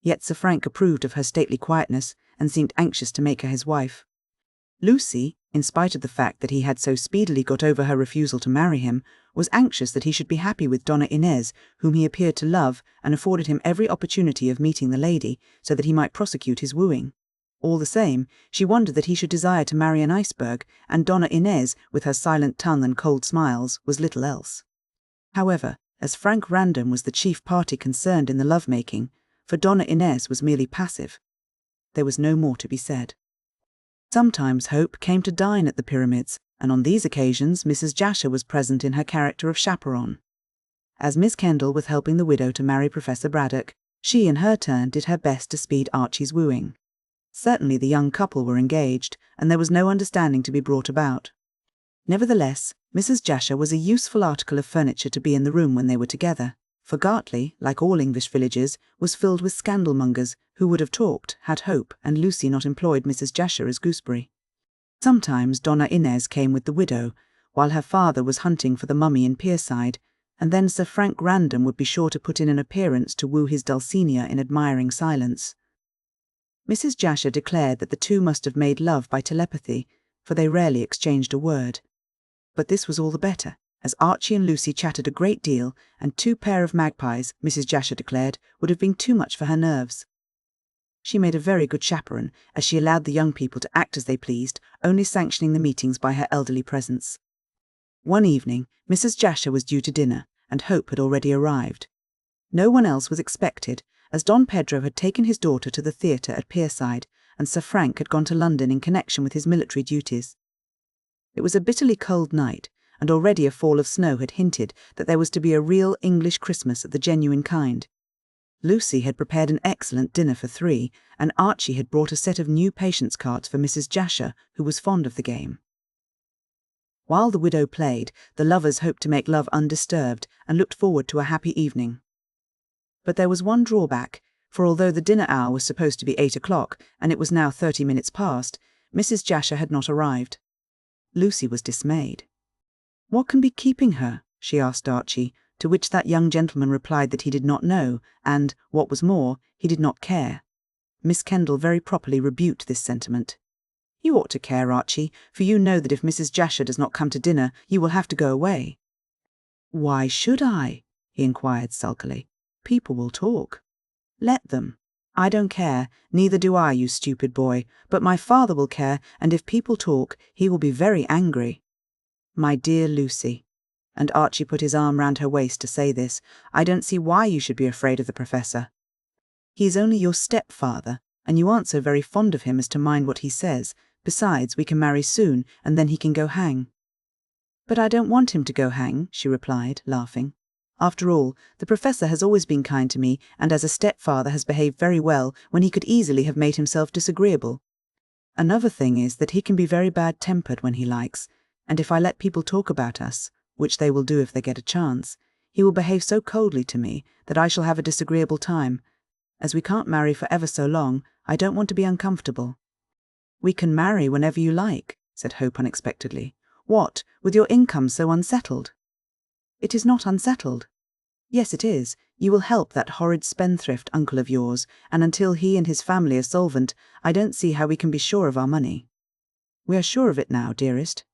Yet Sir Frank approved of her stately quietness, and seemed anxious to make her his wife. Lucy, in spite of the fact that he had so speedily got over her refusal to marry him, was anxious that he should be happy with Donna Inez, whom he appeared to love, and afforded him every opportunity of meeting the lady, so that he might prosecute his wooing. All the same, she wondered that he should desire to marry an iceberg, and Donna Inez, with her silent tongue and cold smiles, was little else. However, as Frank Random was the chief party concerned in the love-making, for Donna Inez was merely passive, there was no more to be said. Sometimes Hope came to dine at the pyramids, and on these occasions Mrs. Jasher was present in her character of chaperone. As Miss Kendall was helping the widow to marry Professor Braddock, she in her turn did her best to speed Archie's wooing. Certainly the young couple were engaged, and there was no understanding to be brought about. Nevertheless, Mrs. Jasher was a useful article of furniture to be in the room when they were together, for Gartley, like all English villages, was filled with scandalmongers who would have talked had Hope and Lucy not employed Mrs. Jasher as gooseberry. Sometimes Donna Inez came with the widow, while her father was hunting for the mummy in Pierside, and then Sir Frank Random would be sure to put in an appearance to woo his Dulcinea in admiring silence. Mrs. Jasher declared that the two must have made love by telepathy, for they rarely exchanged a word. But this was all the better, as Archie and Lucy chattered a great deal, and 2 pair of magpies, Mrs. Jasher declared, would have been too much for her nerves. She made a very good chaperone, as she allowed the young people to act as they pleased, only sanctioning the meetings by her elderly presence. One evening, Mrs. Jasher was due to dinner, and Hope had already arrived. No one else was expected, as Don Pedro had taken his daughter to the theatre at Pierside, and Sir Frank had gone to London in connection with his military duties. It was a bitterly cold night, and already a fall of snow had hinted that there was to be a real English Christmas of the genuine kind. Lucy had prepared an excellent dinner for 3, and Archie had brought a set of new patience cards for Mrs. Jasher, who was fond of the game. While the widow played, the lovers hoped to make love undisturbed and looked forward to a happy evening. But there was one drawback, for although the dinner hour was supposed to be 8 o'clock, and it was now 30 minutes past, Mrs. Jasher had not arrived. Lucy was dismayed. "What can be keeping her?" she asked Archie, to which that young gentleman replied that he did not know, and, what was more, he did not care. Miss Kendall very properly rebuked this sentiment. "You ought to care, Archie, for you know that if Mrs. Jasher does not come to dinner, you will have to go away." "Why should I?" he inquired sulkily. "People will talk." "Let them. I don't care, neither do I, you stupid boy, but my father will care, and if people talk, he will be very angry." "My dear Lucy," and Archie put his arm round her waist to say this, "I don't see why you should be afraid of the Professor. He is only your stepfather, and you aren't so very fond of him as to mind what he says. Besides, we can marry soon, and then he can go hang." "But I don't want him to go hang," she replied, laughing. "After all, the Professor has always been kind to me, and as a stepfather has behaved very well when he could easily have made himself disagreeable. Another thing is that he can be very bad-tempered when he likes, and if I let people talk about us, which they will do if they get a chance, he will behave so coldly to me that I shall have a disagreeable time. As we can't marry for ever so long, I don't want to be uncomfortable." "We can marry whenever you like," said Hope unexpectedly. "What, with your income so unsettled?" "It is not unsettled." "Yes, it is. You will help that horrid spendthrift uncle of yours, and until he and his family are solvent, I don't see how we can be sure of our money." "We are sure of it now, dearest.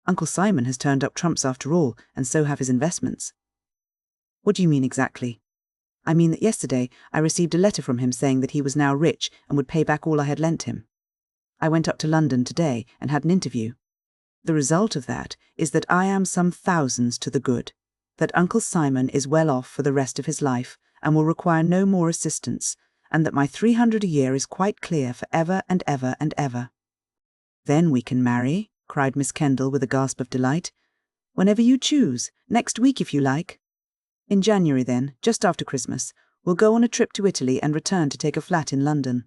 Uncle Simon has turned up trumps after all, and so have his investments." "What do you mean exactly?" "I mean that yesterday I received a letter from him saying that he was now rich and would pay back all I had lent him. I went up to London today and had an interview. The result of that is that I am some thousands to the good, that Uncle Simon is well off for the rest of his life and will require no more assistance, and that my 300 a year is quite clear for ever and ever and ever." "Then we can marry," cried Miss Kendall with a gasp of delight. "Whenever you choose, next week if you like." "In January then, just after Christmas, we'll go on a trip to Italy and return to take a flat in London.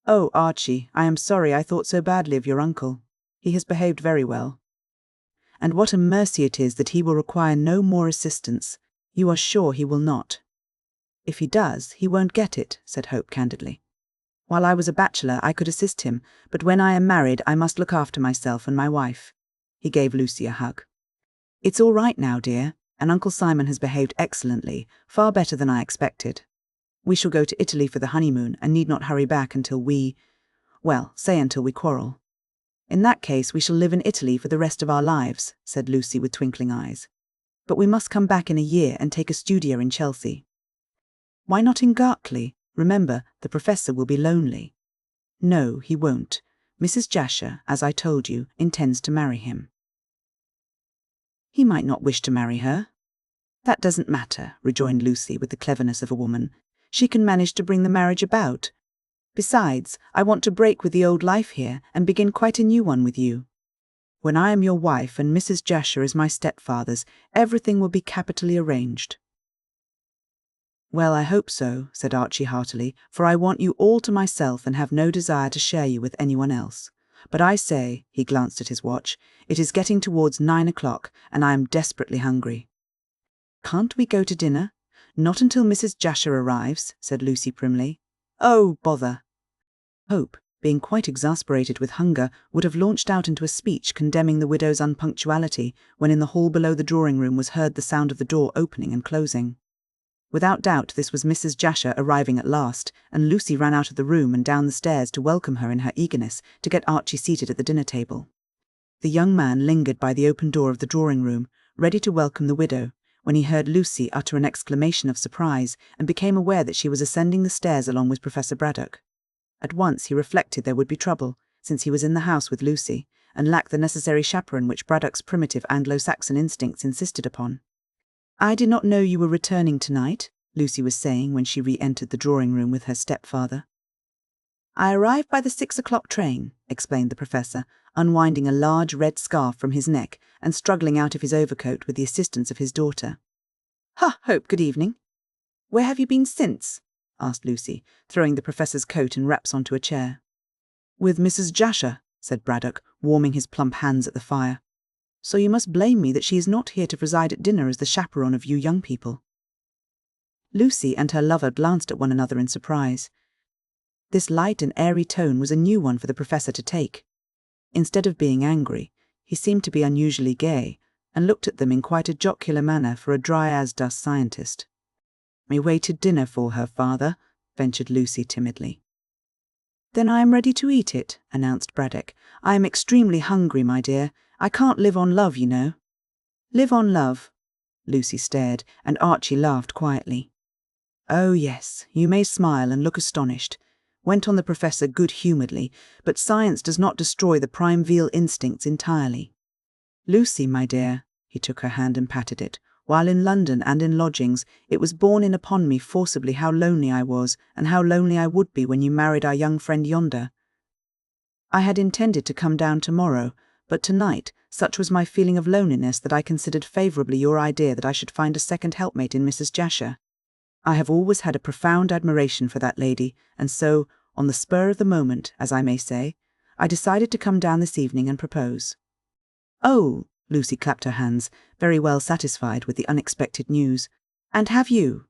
Oh, Archie, I am sorry I thought so badly of your uncle. He has behaved very well. And what a mercy it is that he will require no more assistance. You are sure he will not?" "If he does, he won't get it," said Hope candidly. "While I was a bachelor, I could assist him, but when I am married, I must look after myself and my wife." He gave Lucy a hug. "It's all right now, dear, and Uncle Simon has behaved excellently, far better than I expected. We shall go to Italy for the honeymoon and need not hurry back until say until we quarrel." "In that case we shall live in Italy for the rest of our lives," said Lucy with twinkling eyes. "But we must come back in a year and take a studio in Chelsea." "Why not in Gartley? Remember, the Professor will be lonely." "No, he won't. Mrs. Jasher, as I told you, intends to marry him." "He might not wish to marry her." "That doesn't matter," rejoined Lucy with the cleverness of a woman. "She can manage to bring the marriage about. Besides, I want to break with the old life here and begin quite a new one with you. When I am your wife and Mrs. Jasher is my stepfather's, everything will be capitally arranged." "Well, I hope so," said Archie heartily, "for I want you all to myself and have no desire to share you with anyone else. But I say," he glanced at his watch, "it is getting towards 9 o'clock, and I am desperately hungry." "Can't we go to dinner?" "Not until Mrs. Jasher arrives," said Lucy primly. "Oh, bother." Hope, being quite exasperated with hunger, would have launched out into a speech condemning the widow's unpunctuality, when in the hall below the drawing-room was heard the sound of the door opening and closing. Without doubt this was Mrs. Jasher arriving at last, and Lucy ran out of the room and down the stairs to welcome her in her eagerness to get Archie seated at the dinner-table. The young man lingered by the open door of the drawing-room, ready to welcome the widow, when he heard Lucy utter an exclamation of surprise and became aware that she was ascending the stairs along with Professor Braddock. At once he reflected there would be trouble, since he was in the house with Lucy, and lacked the necessary chaperone which Braddock's primitive Anglo-Saxon instincts insisted upon. "I did not know you were returning tonight," Lucy was saying when she re-entered the drawing-room with her stepfather. "I arrived by the 6 o'clock train," explained the professor, unwinding a large red scarf from his neck and struggling out of his overcoat with the assistance of his daughter. "Ha, Hope, good evening. Where have you been since?" asked Lucy, throwing the professor's coat and wraps onto a chair. "With Mrs. Jasher," said Braddock, warming his plump hands at the fire. "So you must blame me that she is not here to preside at dinner as the chaperone of you young people." Lucy and her lover glanced at one another in surprise. This light and airy tone was a new one for the professor to take. Instead of being angry, he seemed to be unusually gay, and looked at them in quite a jocular manner for a dry-as-dust scientist. "We waited dinner for her, father," ventured Lucy timidly. "Then I am ready to eat it," announced Braddock. "I am extremely hungry, my dear. I can't live on love, you know." "Live on love?" Lucy stared, and Archie laughed quietly. "Oh yes, you may smile and look astonished," went on the professor good-humouredly, "but science does not destroy the primeval instincts entirely. Lucy, my dear," he took her hand and patted it, "while in London and in lodgings, it was borne in upon me forcibly how lonely I was and how lonely I would be when you married our young friend yonder. I had intended to come down tomorrow, but tonight such was my feeling of loneliness that I considered favourably your idea that I should find a second helpmate in Mrs. Jasher. I have always had a profound admiration for that lady, and so, on the spur of the moment, as I may say, I decided to come down this evening and propose." "Oh," Lucy clapped her hands, very well satisfied with the unexpected news. "And have you?"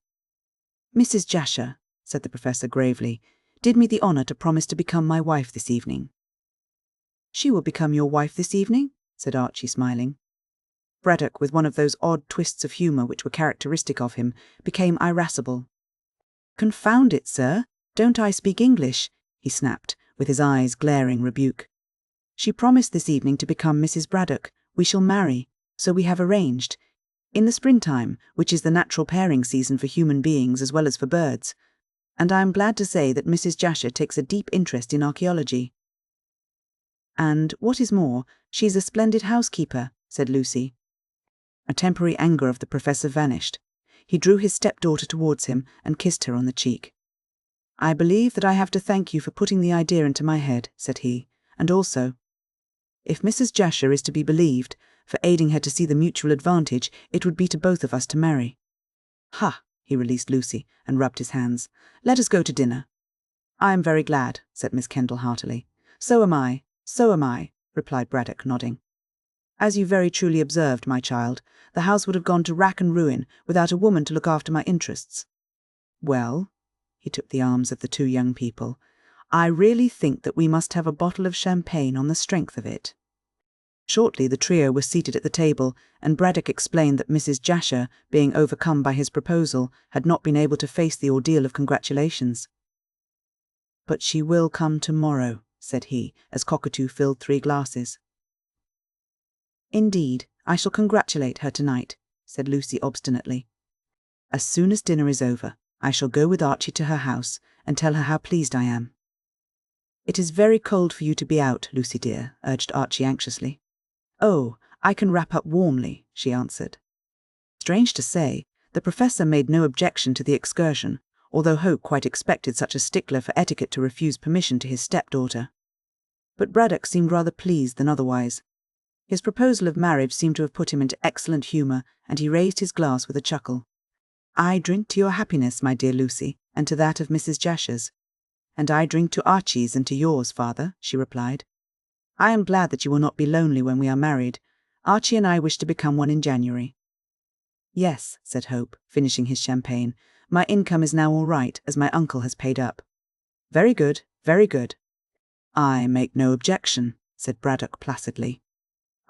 "Mrs. Jasher," said the professor gravely, "did me the honour to promise to become my wife this evening." "She will become your wife this evening?" said Archie, smiling. Braddock, with one of those odd twists of humour which were characteristic of him, became irascible. "Confound it, sir, don't I speak English?" he snapped, with his eyes glaring rebuke. "She promised this evening to become Mrs. Braddock. We shall marry, so we have arranged, in the springtime, which is the natural pairing season for human beings as well as for birds. And I am glad to say that Mrs. Jasher takes a deep interest in archaeology." "And, what is more, she is a splendid housekeeper," said Lucy. A temporary anger of the professor vanished. He drew his stepdaughter towards him and kissed her on the cheek. "I believe that I have to thank you for putting the idea into my head," said he, "and also, if Mrs. Jasher is to be believed, for aiding her to see the mutual advantage it would be to both of us to marry." "Ha!" he released Lucy and rubbed his hands. "Let us go to dinner." "I am very glad," said Miss Kendall heartily. "So am I, replied Braddock, nodding. "As you very truly observed, my child, the house would have gone to rack and ruin without a woman to look after my interests. Well," he took the arms of the two young people, "I really think that we must have a bottle of champagne on the strength of it." Shortly the trio were seated at the table, and Braddock explained that Mrs. Jasher, being overcome by his proposal, had not been able to face the ordeal of congratulations. "But she will come tomorrow," said he, as Cockatoo filled 3 glasses. "Indeed, I shall congratulate her tonight," said Lucy obstinately. "As soon as dinner is over, I shall go with Archie to her house and tell her how pleased I am." "It is very cold for you to be out, Lucy dear," urged Archie anxiously. "Oh, I can wrap up warmly," she answered. Strange to say, the professor made no objection to the excursion, although Hope quite expected such a stickler for etiquette to refuse permission to his stepdaughter. But Braddock seemed rather pleased than otherwise. His proposal of marriage seemed to have put him into excellent humour, and he raised his glass with a chuckle. "I drink to your happiness, my dear Lucy, and to that of Mrs. Jasher's." "And I drink to Archie's and to yours, father," she replied. "I am glad that you will not be lonely when we are married. Archie and I wish to become one in January." "Yes," said Hope, finishing his champagne. "My income is now all right, as my uncle has paid up." "Very good, very good." "I make no objection," said Braddock placidly.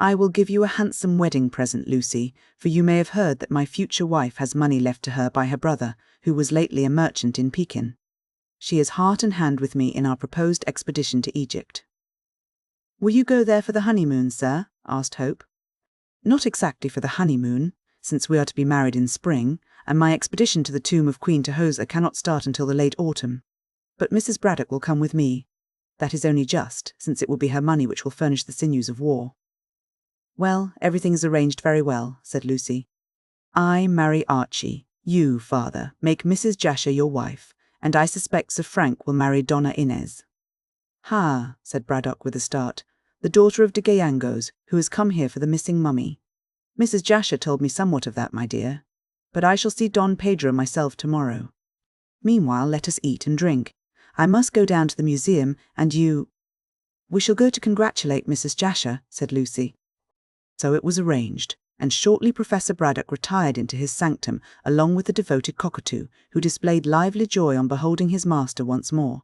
"I will give you a handsome wedding present, Lucy, for you may have heard that my future wife has money left to her by her brother, who was lately a merchant in Pekin. She is heart and hand with me in our proposed expedition to Egypt." "Will you go there for the honeymoon, sir?" asked Hope. Not exactly for the honeymoon, since we are to be married in spring, and my expedition to the tomb of Queen Tahosa cannot start until the late autumn. But Mrs. Braddock will come with me. That is only just, since it will be her money which will furnish the sinews of war." "Well, everything is arranged very well," said Lucy. "I marry Archie. You, father, make Mrs. Jasher your wife, and I suspect Sir Frank will marry Donna Inez." "Ha," said Braddock with a start, "the daughter of de Gayangos, who has come here for the missing mummy. Mrs. Jasher told me somewhat of that, my dear. But I shall see Don Pedro myself tomorrow. Meanwhile, let us eat and drink. I must go down to the museum, and you—" "We shall go to congratulate Mrs. Jasher," said Lucy. So it was arranged, and shortly Professor Braddock retired into his sanctum along with the devoted cockatoo, who displayed lively joy on beholding his master once more.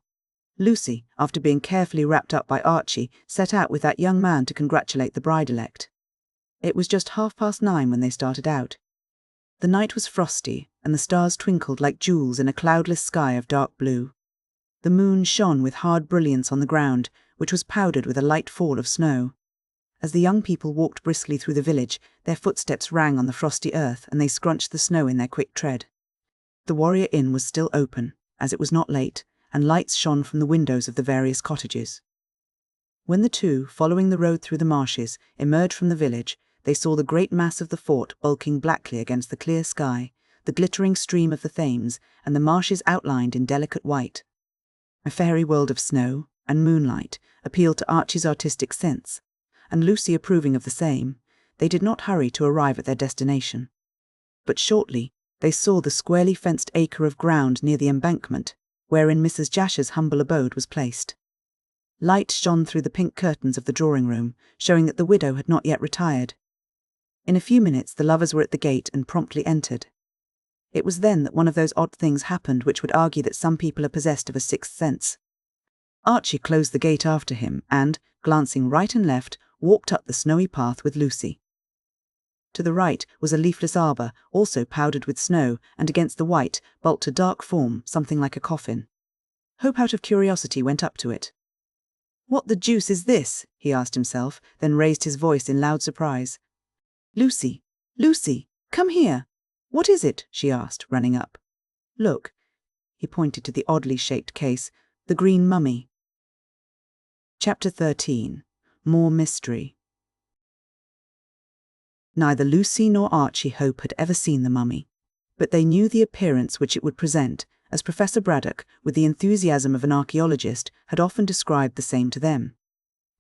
Lucy, after being carefully wrapped up by Archie, set out with that young man to congratulate the bride-elect. It was just 9:30 when they started out. The night was frosty, and the stars twinkled like jewels in a cloudless sky of dark blue. The moon shone with hard brilliance on the ground, which was powdered with a light fall of snow. As the young people walked briskly through the village, their footsteps rang on the frosty earth, and they scrunched the snow in their quick tread. The Warrior Inn was still open, as it was not late, and lights shone from the windows of the various cottages. When the two, following the road through the marshes, emerged from the village, they saw the great mass of the fort bulking blackly against the clear sky, the glittering stream of the Thames, and the marshes outlined in delicate white. A fairy world of snow and moonlight appealed to Archie's artistic sense, and Lucy approving of the same, they did not hurry to arrive at their destination. But shortly they saw the squarely fenced acre of ground near the embankment, wherein Mrs. Jasher's humble abode was placed. Light shone through the pink curtains of the drawing-room, showing that the widow had not yet retired. In a few minutes the lovers were at the gate and promptly entered. It was then that one of those odd things happened which would argue that some people are possessed of a sixth sense. Archie closed the gate after him and, glancing right and left, walked up the snowy path with Lucy. To the right was a leafless arbour, also powdered with snow, and against the white bulked a dark form, something like a coffin. Hope out of curiosity went up to it. "What the deuce is this?" he asked himself, then raised his voice in loud surprise. "Lucy, Lucy, come here. What is it?" she asked, running up. "Look." He pointed to the oddly shaped case, the green mummy. Chapter 13. More Mystery. Neither Lucy nor Archie Hope had ever seen the mummy, but they knew the appearance which it would present, as Professor Braddock, with the enthusiasm of an archaeologist, had often described the same to them.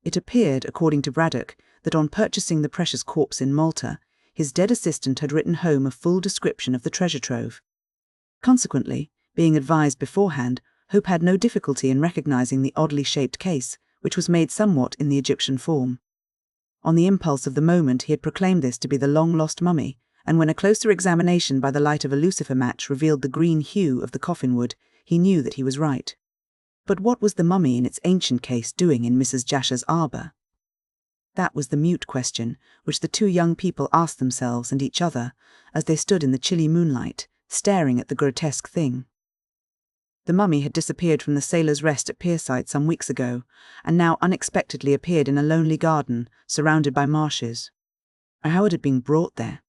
It appeared, according to Braddock, that on purchasing the precious corpse in Malta, his dead assistant had written home a full description of the treasure trove. Consequently, being advised beforehand, Hope had no difficulty in recognizing the oddly shaped case, which was made somewhat in the Egyptian form. On the impulse of the moment he had proclaimed this to be the long-lost mummy, and when a closer examination by the light of a lucifer match revealed the green hue of the coffin wood, he knew that he was right. But what was the mummy in its ancient case doing in Mrs. Jasher's arbour? That was the mute question which the two young people asked themselves and each other as they stood in the chilly moonlight, staring at the grotesque thing. The mummy had disappeared from the Sailor's Rest at Pierside some weeks ago, and now unexpectedly appeared in a lonely garden, surrounded by marshes. Or how it had been brought there,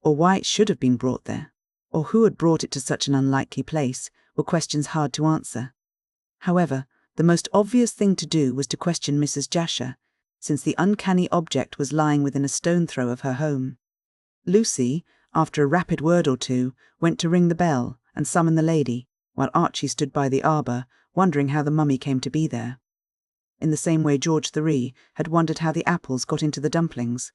or why it should have been brought there, or who had brought it to such an unlikely place, were questions hard to answer. However, the most obvious thing to do was to question Mrs. Jasher, since the uncanny object was lying within a stone throw of her home. Lucy, after a rapid word or two, went to ring the bell and summon the lady, while Archie stood by the arbour, wondering how the mummy came to be there. In the same way George III had wondered how the apples got into the dumplings.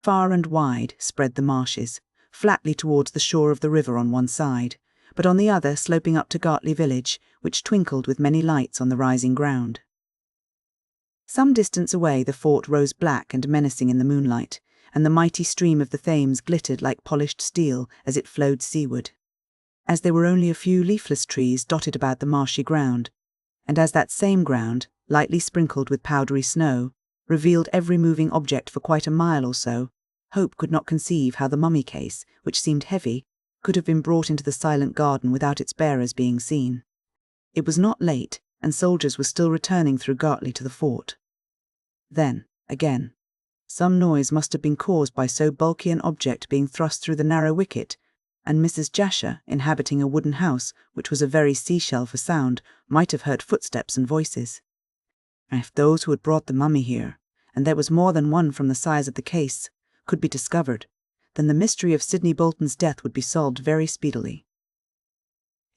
Far and wide spread the marshes, flatly towards the shore of the river on one side, but on the other sloping up to Gartley village, which twinkled with many lights on the rising ground. Some distance away the fort rose black and menacing in the moonlight, and the mighty stream of the Thames glittered like polished steel as it flowed seaward. As there were only a few leafless trees dotted about the marshy ground, and as that same ground, lightly sprinkled with powdery snow, revealed every moving object for quite a mile or so, Hope could not conceive how the mummy case, which seemed heavy, could have been brought into the silent garden without its bearers being seen. It was not late, and soldiers were still returning through Gartley to the fort. Then, again, Some noise must have been caused by so bulky an object being thrust through the narrow wicket, and Mrs. Jasher, inhabiting a wooden house, which was a very seashell for sound, might have heard footsteps and voices. And if those who had brought the mummy here, and there was more than one from the size of the case, could be discovered, then the mystery of Sidney Bolton's death would be solved very speedily.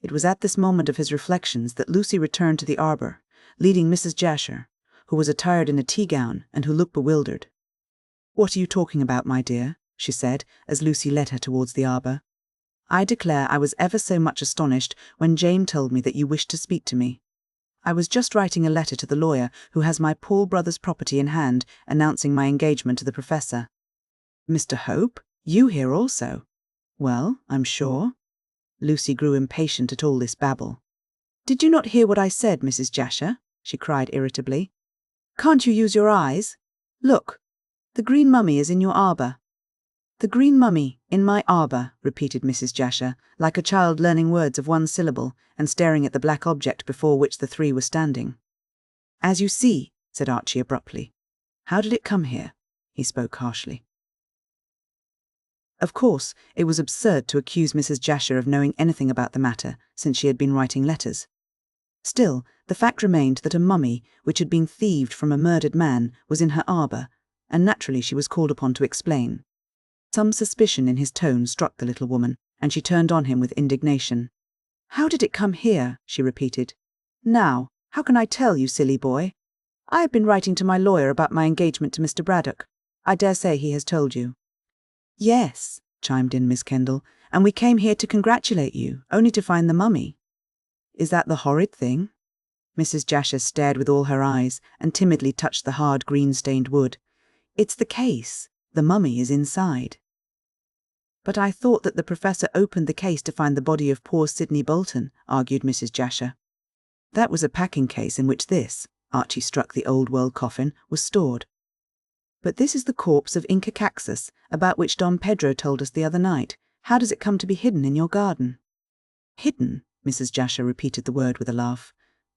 It was at this moment of his reflections that Lucy returned to the arbour, leading Mrs. Jasher, who was attired in a tea-gown and who looked bewildered. "What are you talking about, my dear?" she said, as Lucy led her towards the arbour. "I declare I was ever so much astonished when Jane told me that you wished to speak to me. I was just writing a letter to the lawyer who has my poor brother's property in hand, announcing my engagement to the Professor." "Mr. Hope? You here also? Well, I'm sure." Lucy grew impatient at all this babble. "Did you not hear what I said, Mrs. Jasher?" she cried irritably. "Can't you use your eyes? Look, the green mummy is in your arbour." "The green mummy in my arbour," repeated Mrs. Jasher, like a child learning words of one syllable and staring at the black object before which the three were standing. "As you see," said Archie abruptly. "How did it come here?" He spoke harshly. Of course, it was absurd to accuse Mrs. Jasher of knowing anything about the matter, since she had been writing letters. Still, the fact remained that a mummy, which had been thieved from a murdered man, was in her arbour, and naturally she was called upon to explain. Some suspicion in his tone struck the little woman, and she turned on him with indignation. "How did it come here?" she repeated. "Now, how can I tell, you silly boy? I have been writing to my lawyer about my engagement to Mr. Braddock. I dare say he has told you." "Yes," chimed in Miss Kendall, "and we came here to congratulate you, only to find the mummy." "Is that the horrid thing?" Mrs. Jasher stared with all her eyes and timidly touched the hard green-stained wood. "It's the case. The mummy is inside." "But I thought that the Professor opened the case to find the body of poor Sidney Bolton," argued Mrs. Jasher. "That was a packing case in which this," Archie struck the old-world coffin, "was stored. But this is the corpse of Inca Caxus, about which Don Pedro told us the other night. How does it come to be hidden in your garden?" "Hidden?" Mrs. Jasher repeated the word with a laugh.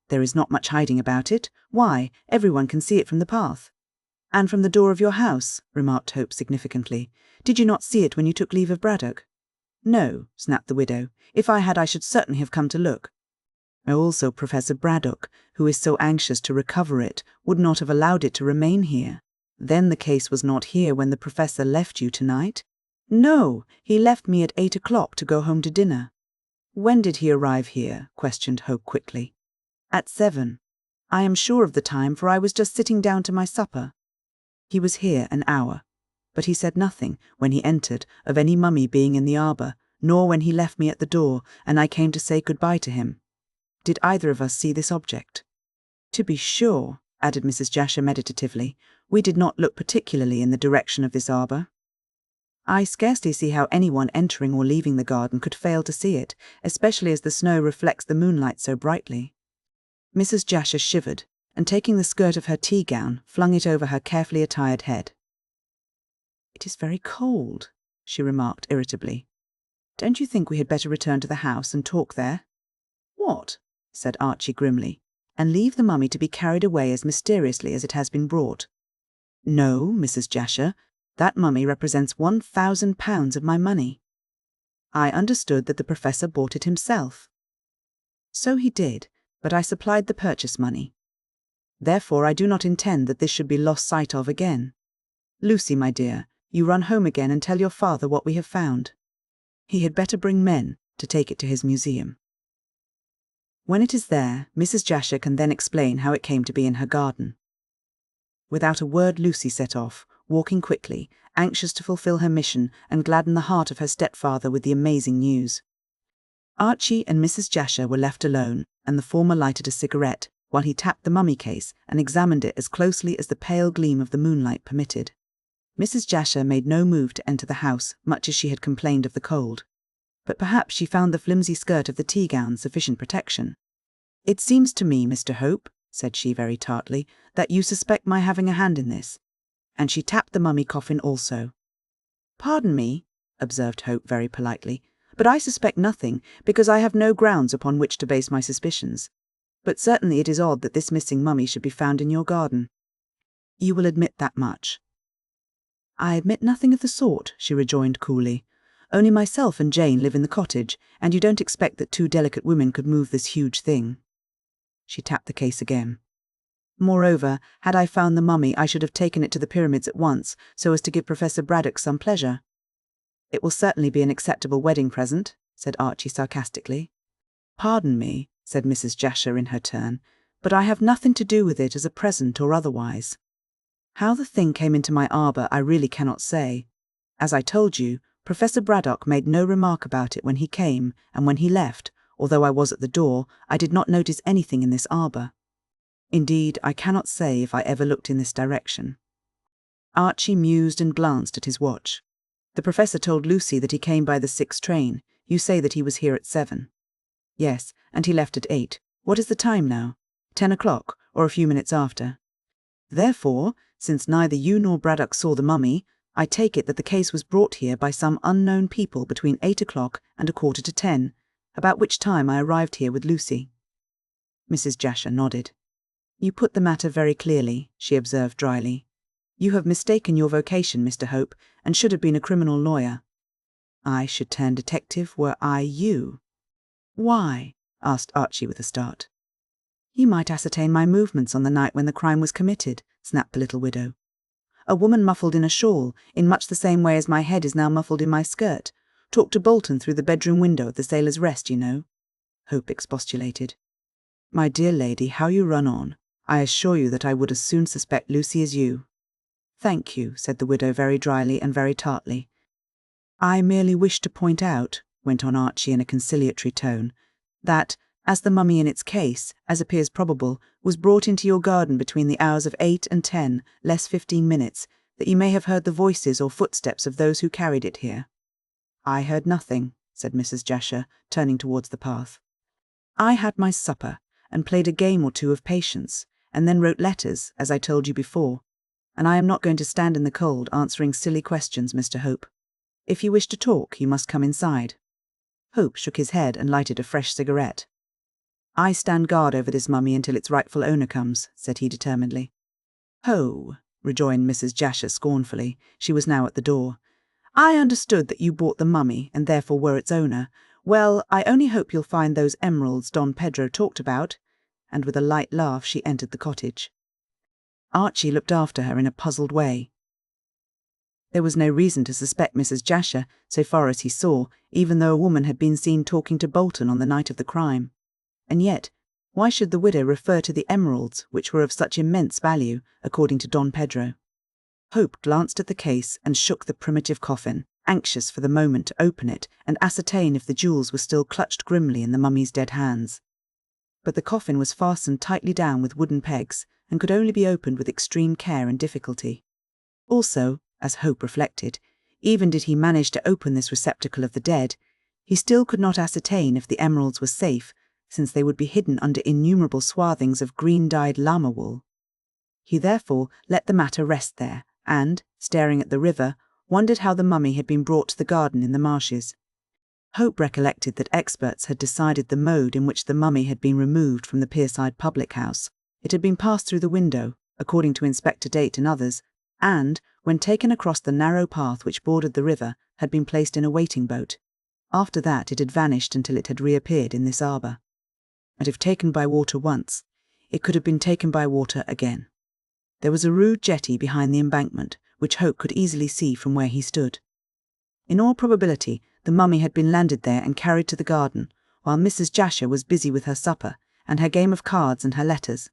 "There is not much hiding about it. Why, everyone can see it from the path." "And from the door of your house," remarked Hope significantly. "Did you not see it when you took leave of Braddock?" "No," snapped the widow. "If I had, I should certainly have come to look." "Also, Professor Braddock, who is so anxious to recover it, would not have allowed it to remain here. Then the case was not here when the Professor left you tonight?" "No, he left me at 8 o'clock to go home to dinner." "When did he arrive here?" questioned Hope quickly. "At 7. I am sure of the time, for I was just sitting down to my supper." "He was here an hour. But he said nothing, when he entered, of any mummy being in the arbour, nor when he left me at the door, and I came to say good-bye to him. Did either of us see this object?" "To be sure," added Mrs. Jasher meditatively, "we did not look particularly in the direction of this arbour." "I scarcely see how anyone entering or leaving the garden could fail to see it, especially as the snow reflects the moonlight so brightly." Mrs. Jasher shivered, and taking the skirt of her tea-gown, flung it over her carefully attired head. "It is very cold," she remarked irritably. "Don't you think we had better return to the house and talk there?" "What?" said Archie grimly. "And leave the mummy to be carried away as mysteriously as it has been brought." "No, Mrs. Jasher, that mummy represents £1,000 of my money." "I understood that the Professor bought it himself." "So he did, but I supplied the purchase money. Therefore I do not intend that this should be lost sight of again. Lucy, my dear, you run home again and tell your father what we have found. He had better bring men to take it to his museum. When it is there, Mrs. Jasher can then explain how it came to be in her garden." Without a word Lucy set off, walking quickly, anxious to fulfil her mission and gladden the heart of her stepfather with the amazing news. Archie and Mrs. Jasher were left alone, and the former lighted a cigarette, while he tapped the mummy case and examined it as closely as the pale gleam of the moonlight permitted. Mrs. Jasher made no move to enter the house, much as she had complained of the cold. But perhaps she found the flimsy skirt of the tea-gown sufficient protection. "It seems to me, Mr. Hope," said she very tartly, "that you suspect my having a hand in this." And she tapped the mummy coffin also. "Pardon me," observed Hope very politely, "but I suspect nothing, because I have no grounds upon which to base my suspicions. But certainly it is odd that this missing mummy should be found in your garden." "You will admit that much." "I admit nothing of the sort," she rejoined coolly. "Only myself and Jane live in the cottage, and you don't expect that two delicate women could move this huge thing." She tapped the case again. "Moreover, had I found the mummy, I should have taken it to the pyramids at once, so as to give Professor Braddock some pleasure." "It will certainly be an acceptable wedding present," said Archie sarcastically. "Pardon me," said Mrs. Jasher in her turn, "but I have nothing to do with it as a present or otherwise. How the thing came into my arbour I really cannot say. As I told you, Professor Braddock made no remark about it when he came, and when he left, although I was at the door, I did not notice anything in this arbour. Indeed, I cannot say if I ever looked in this direction." Archie mused and glanced at his watch. "The Professor told Lucy that he came by the 6 train. You say that he was here at 7. "Yes, and he left at 8. What is the time now? 10 o'clock, or a few minutes after. Therefore, since neither you nor Braddock saw the mummy, I take it that the case was brought here by some unknown people between 8 o'clock and 9:15, about which time I arrived here with Lucy." Mrs. Jasher nodded. "You put the matter very clearly," she observed dryly. "You have mistaken your vocation, Mr. Hope, and should have been a criminal lawyer." "I should turn detective were I you." "Why?" asked Archie with a start. "You might ascertain my movements on the night when the crime was committed," snapped the little widow. "A woman muffled in a shawl, in much the same way as my head is now muffled in my skirt, talked to Bolton through the bedroom window at the Sailor's Rest, you know," Hope expostulated. "My dear lady, how you run on. I assure you that I would as soon suspect Lucy as you." "Thank you," said the widow very dryly and very tartly. "I merely wish to point out," went on Archie in a conciliatory tone, "that, as the mummy in its case, as appears probable, was brought into your garden between the hours of 8 and 10, less 15 minutes, that you may have heard the voices or footsteps of those who carried it here." "I heard nothing," said Mrs. Jasher, turning towards the path. "I had my supper, and played a game or two of patience, and then wrote letters, as I told you before, and I am not going to stand in the cold answering silly questions, Mr. Hope. If you wish to talk, you must come inside." Hope shook his head and lighted a fresh cigarette. "I stand guard over this mummy until its rightful owner comes," said he determinedly. "Ho," rejoined Mrs. Jasher scornfully. She was now at the door. "I understood that you bought the mummy, and therefore were its owner. Well, I only hope you'll find those emeralds Don Pedro talked about," and with a light laugh she entered the cottage. Archie looked after her in a puzzled way. There was no reason to suspect Mrs. Jasher, so far as he saw, even though a woman had been seen talking to Bolton on the night of the crime. And yet, why should the widow refer to the emeralds, which were of such immense value, according to Don Pedro? Hope glanced at the case and shook the primitive coffin, anxious for the moment to open it and ascertain if the jewels were still clutched grimly in the mummy's dead hands. But the coffin was fastened tightly down with wooden pegs, and could only be opened with extreme care and difficulty. Also, as Hope reflected, even did he manage to open this receptacle of the dead, he still could not ascertain if the emeralds were safe, since they would be hidden under innumerable swathings of green-dyed llama wool. He therefore let the matter rest there, and, staring at the river, wondered how the mummy had been brought to the garden in the marshes. Hope recollected that experts had decided the mode in which the mummy had been removed from the Pierside public house. It had been passed through the window, according to Inspector Date and others, and, when taken across the narrow path which bordered the river, had been placed in a waiting boat. After that it had vanished until it had reappeared in this arbour. And if taken by water once, it could have been taken by water again. There was a rude jetty behind the embankment, which Hope could easily see from where he stood. In all probability, the mummy had been landed there and carried to the garden, while Mrs. Jasher was busy with her supper, and her game of cards and her letters.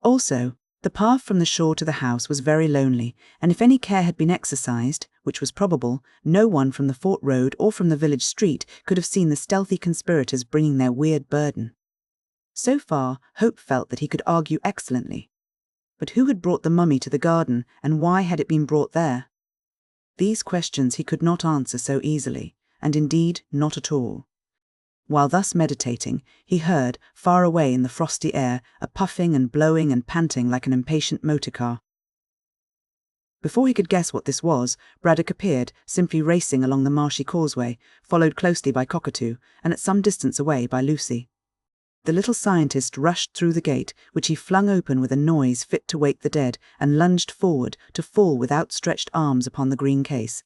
Also, the path from the shore to the house was very lonely, and if any care had been exercised, which was probable, no one from the Fort Road or from the village street could have seen the stealthy conspirators bringing their weird burden. So far, Hope felt that he could argue excellently. But who had brought the mummy to the garden, and why had it been brought there? These questions he could not answer so easily, and indeed not at all. While thus meditating, he heard, far away in the frosty air, a puffing and blowing and panting like an impatient motor car. Before he could guess what this was, Braddock appeared, simply racing along the marshy causeway, followed closely by Cockatoo, and at some distance away by Lucy. The little scientist rushed through the gate, which he flung open with a noise fit to wake the dead, and lunged forward to fall with outstretched arms upon the green case.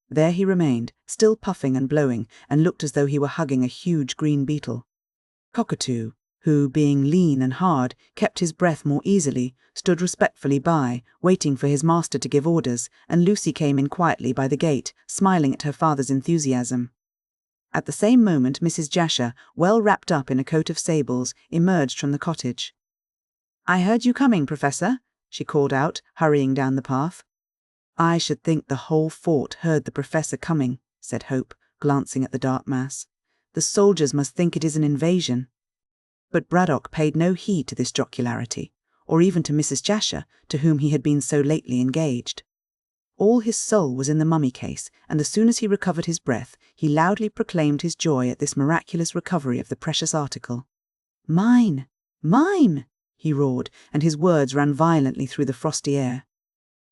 There he remained, still puffing and blowing, and looked as though he were hugging a huge green beetle. Cockatoo, who, being lean and hard, kept his breath more easily, stood respectfully by, waiting for his master to give orders, and Lucy came in quietly by the gate, smiling at her father's enthusiasm. At the same moment Mrs. Jasher, well wrapped up in a coat of sables, emerged from the cottage. "I heard you coming, Professor," she called out, hurrying down the path. "I should think the whole fort heard the Professor coming," said Hope, glancing at the dark mass. "The soldiers must think it is an invasion." But Braddock paid no heed to this jocularity, or even to Mrs. Jasher, to whom he had been so lately engaged. All his soul was in the mummy case, and as soon as he recovered his breath, he loudly proclaimed his joy at this miraculous recovery of the precious article. "Mine! Mine!" he roared, and his words ran violently through the frosty air.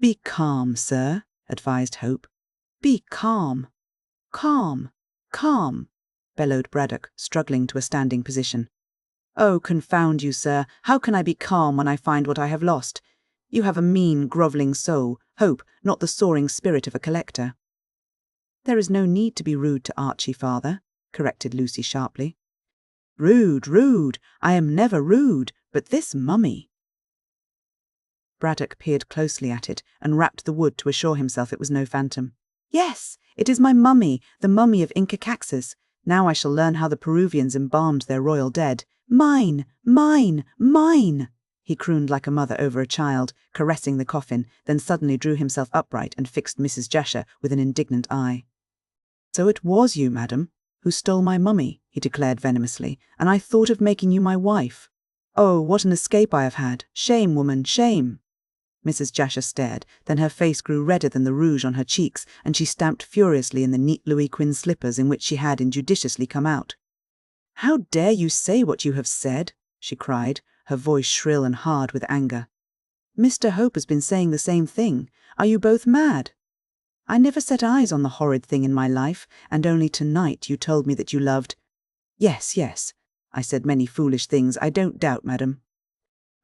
"Be calm, sir," advised Hope. "Be calm. Calm, calm," bellowed Braddock, struggling to a standing position. "Oh, confound you, sir, how can I be calm when I find what I have lost? You have a mean, grovelling soul, Hope, not the soaring spirit of a collector." "There is no need to be rude to Archie, father," corrected Lucy sharply. "Rude, rude! I am never rude, but this mummy—" Braddock peered closely at it and rapped the wood to assure himself it was no phantom. "Yes, it is my mummy, the mummy of Inca Caxus. Now I shall learn how the Peruvians embalmed their royal dead. Mine, mine, mine!" He crooned like a mother over a child, caressing the coffin, then suddenly drew himself upright and fixed Mrs. Jasher with an indignant eye. "So it was you, madam, who stole my mummy," he declared venomously, "and I thought of making you my wife. Oh, what an escape I have had! Shame, woman, shame!" Mrs. Jasher stared, then her face grew redder than the rouge on her cheeks, and she stamped furiously in the neat Louis Quinze slippers in which she had injudiciously come out. "How dare you say what you have said?" she cried, her voice shrill and hard with anger. "Mr. Hope has been saying the same thing. Are you both mad? I never set eyes on the horrid thing in my life, and only tonight you told me that you loved—" "Yes, yes, I said many foolish things, I don't doubt, madam.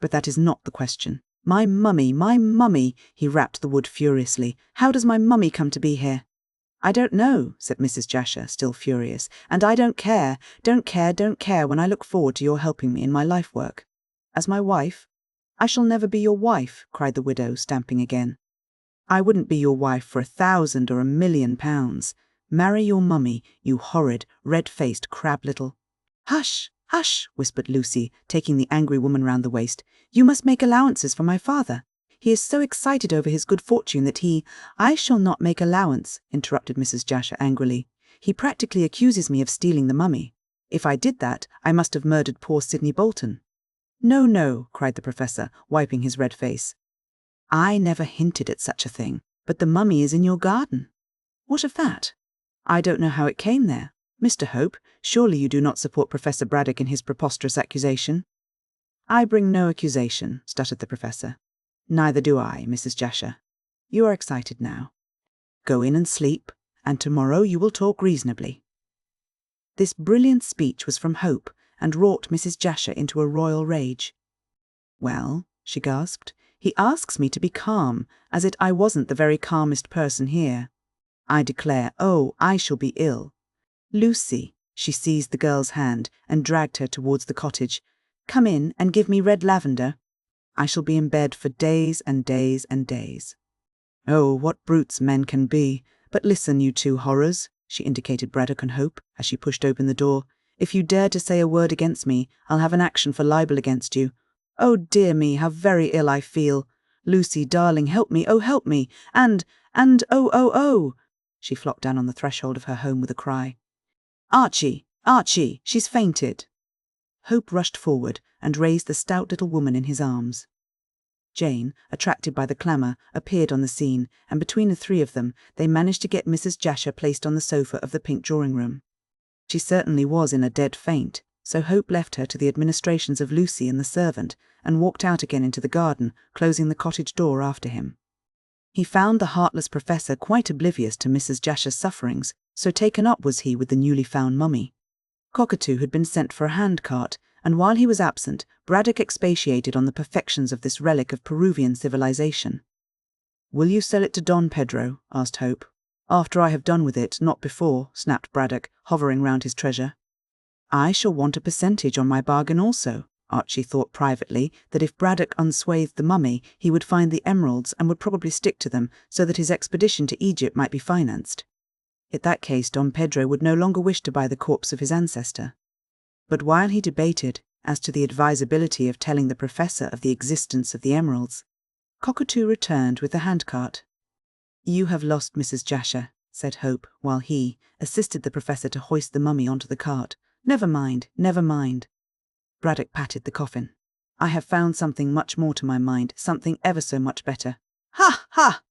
But that is not the question. My mummy, he rapped the wood furiously. "How does my mummy come to be here?" "I don't know," said Mrs. Jasher, still furious, "and I don't care when I look forward to your helping me in my life work. As my wife—" "I shall never be your wife," cried the widow, stamping again. "I wouldn't be your wife for 1,000 or 1,000,000 pounds. Marry your mummy, you horrid, red-faced crab little—" "Hush, hush," whispered Lucy, taking the angry woman round the waist. "You must make allowances for my father. He is so excited over his good fortune that he—" "I shall not make allowance," interrupted Mrs. Jasher angrily. "He practically accuses me of stealing the mummy. If I did that, I must have murdered poor Sidney Bolton." "No, no," cried the Professor, wiping his red face. "I never hinted at such a thing, but the mummy is in your garden." "What of that?" "I don't know how it came there. Mr. Hope, surely you do not support Professor Braddock in his preposterous accusation?" "I bring no accusation," stuttered the Professor. "Neither do I, Mrs. Jasher. You are excited now. Go in and sleep, and tomorrow you will talk reasonably." This brilliant speech was from Hope, and wrought Mrs. Jasher into a royal rage. "Well," she gasped, "he asks me to be calm, as I wasn't the very calmest person here. I declare, oh, I shall be ill. Lucy," she seized the girl's hand and dragged her towards the cottage, "come in and give me red lavender. I shall be in bed for days and days and days. Oh, what brutes men can be! But listen, you two horrors," she indicated Braddock and Hope as she pushed open the door. "If you dare to say a word against me, I'll have an action for libel against you. Oh, dear me, how very ill I feel. Lucy, darling, help me, oh, help me. And, oh. She flopped down on the threshold of her home with a cry. Archie, she's fainted." Hope rushed forward and raised the stout little woman in his arms. Jane, attracted by the clamour, appeared on the scene, and between the three of them, they managed to get Mrs. Jasher placed on the sofa of the pink drawing-room. She certainly was in a dead faint, so Hope left her to the administrations of Lucy and the servant, and walked out again into the garden, closing the cottage door after him. He found the heartless Professor quite oblivious to Mrs. Jasher's sufferings, so taken up was he with the newly found mummy. Cockatoo had been sent for a hand-cart, and while he was absent, Braddock expatiated on the perfections of this relic of Peruvian civilization. "Will you sell it to Don Pedro?" asked Hope. "After I have done with it, not before," snapped Braddock, hovering round his treasure. "I shall want a percentage on my bargain also." Archie thought privately that if Braddock unswathed the mummy, he would find the emeralds and would probably stick to them so that his expedition to Egypt might be financed. In that case, Don Pedro would no longer wish to buy the corpse of his ancestor. But while he debated as to the advisability of telling the professor of the existence of the emeralds, Cockatoo returned with the handcart. "You have lost Mrs. Jasher," said Hope, while he assisted the professor to hoist the mummy onto the cart. "Never mind, never mind." Braddock patted the coffin. "I have found something much more to my mind, something ever so much better." "Ha! Ha!"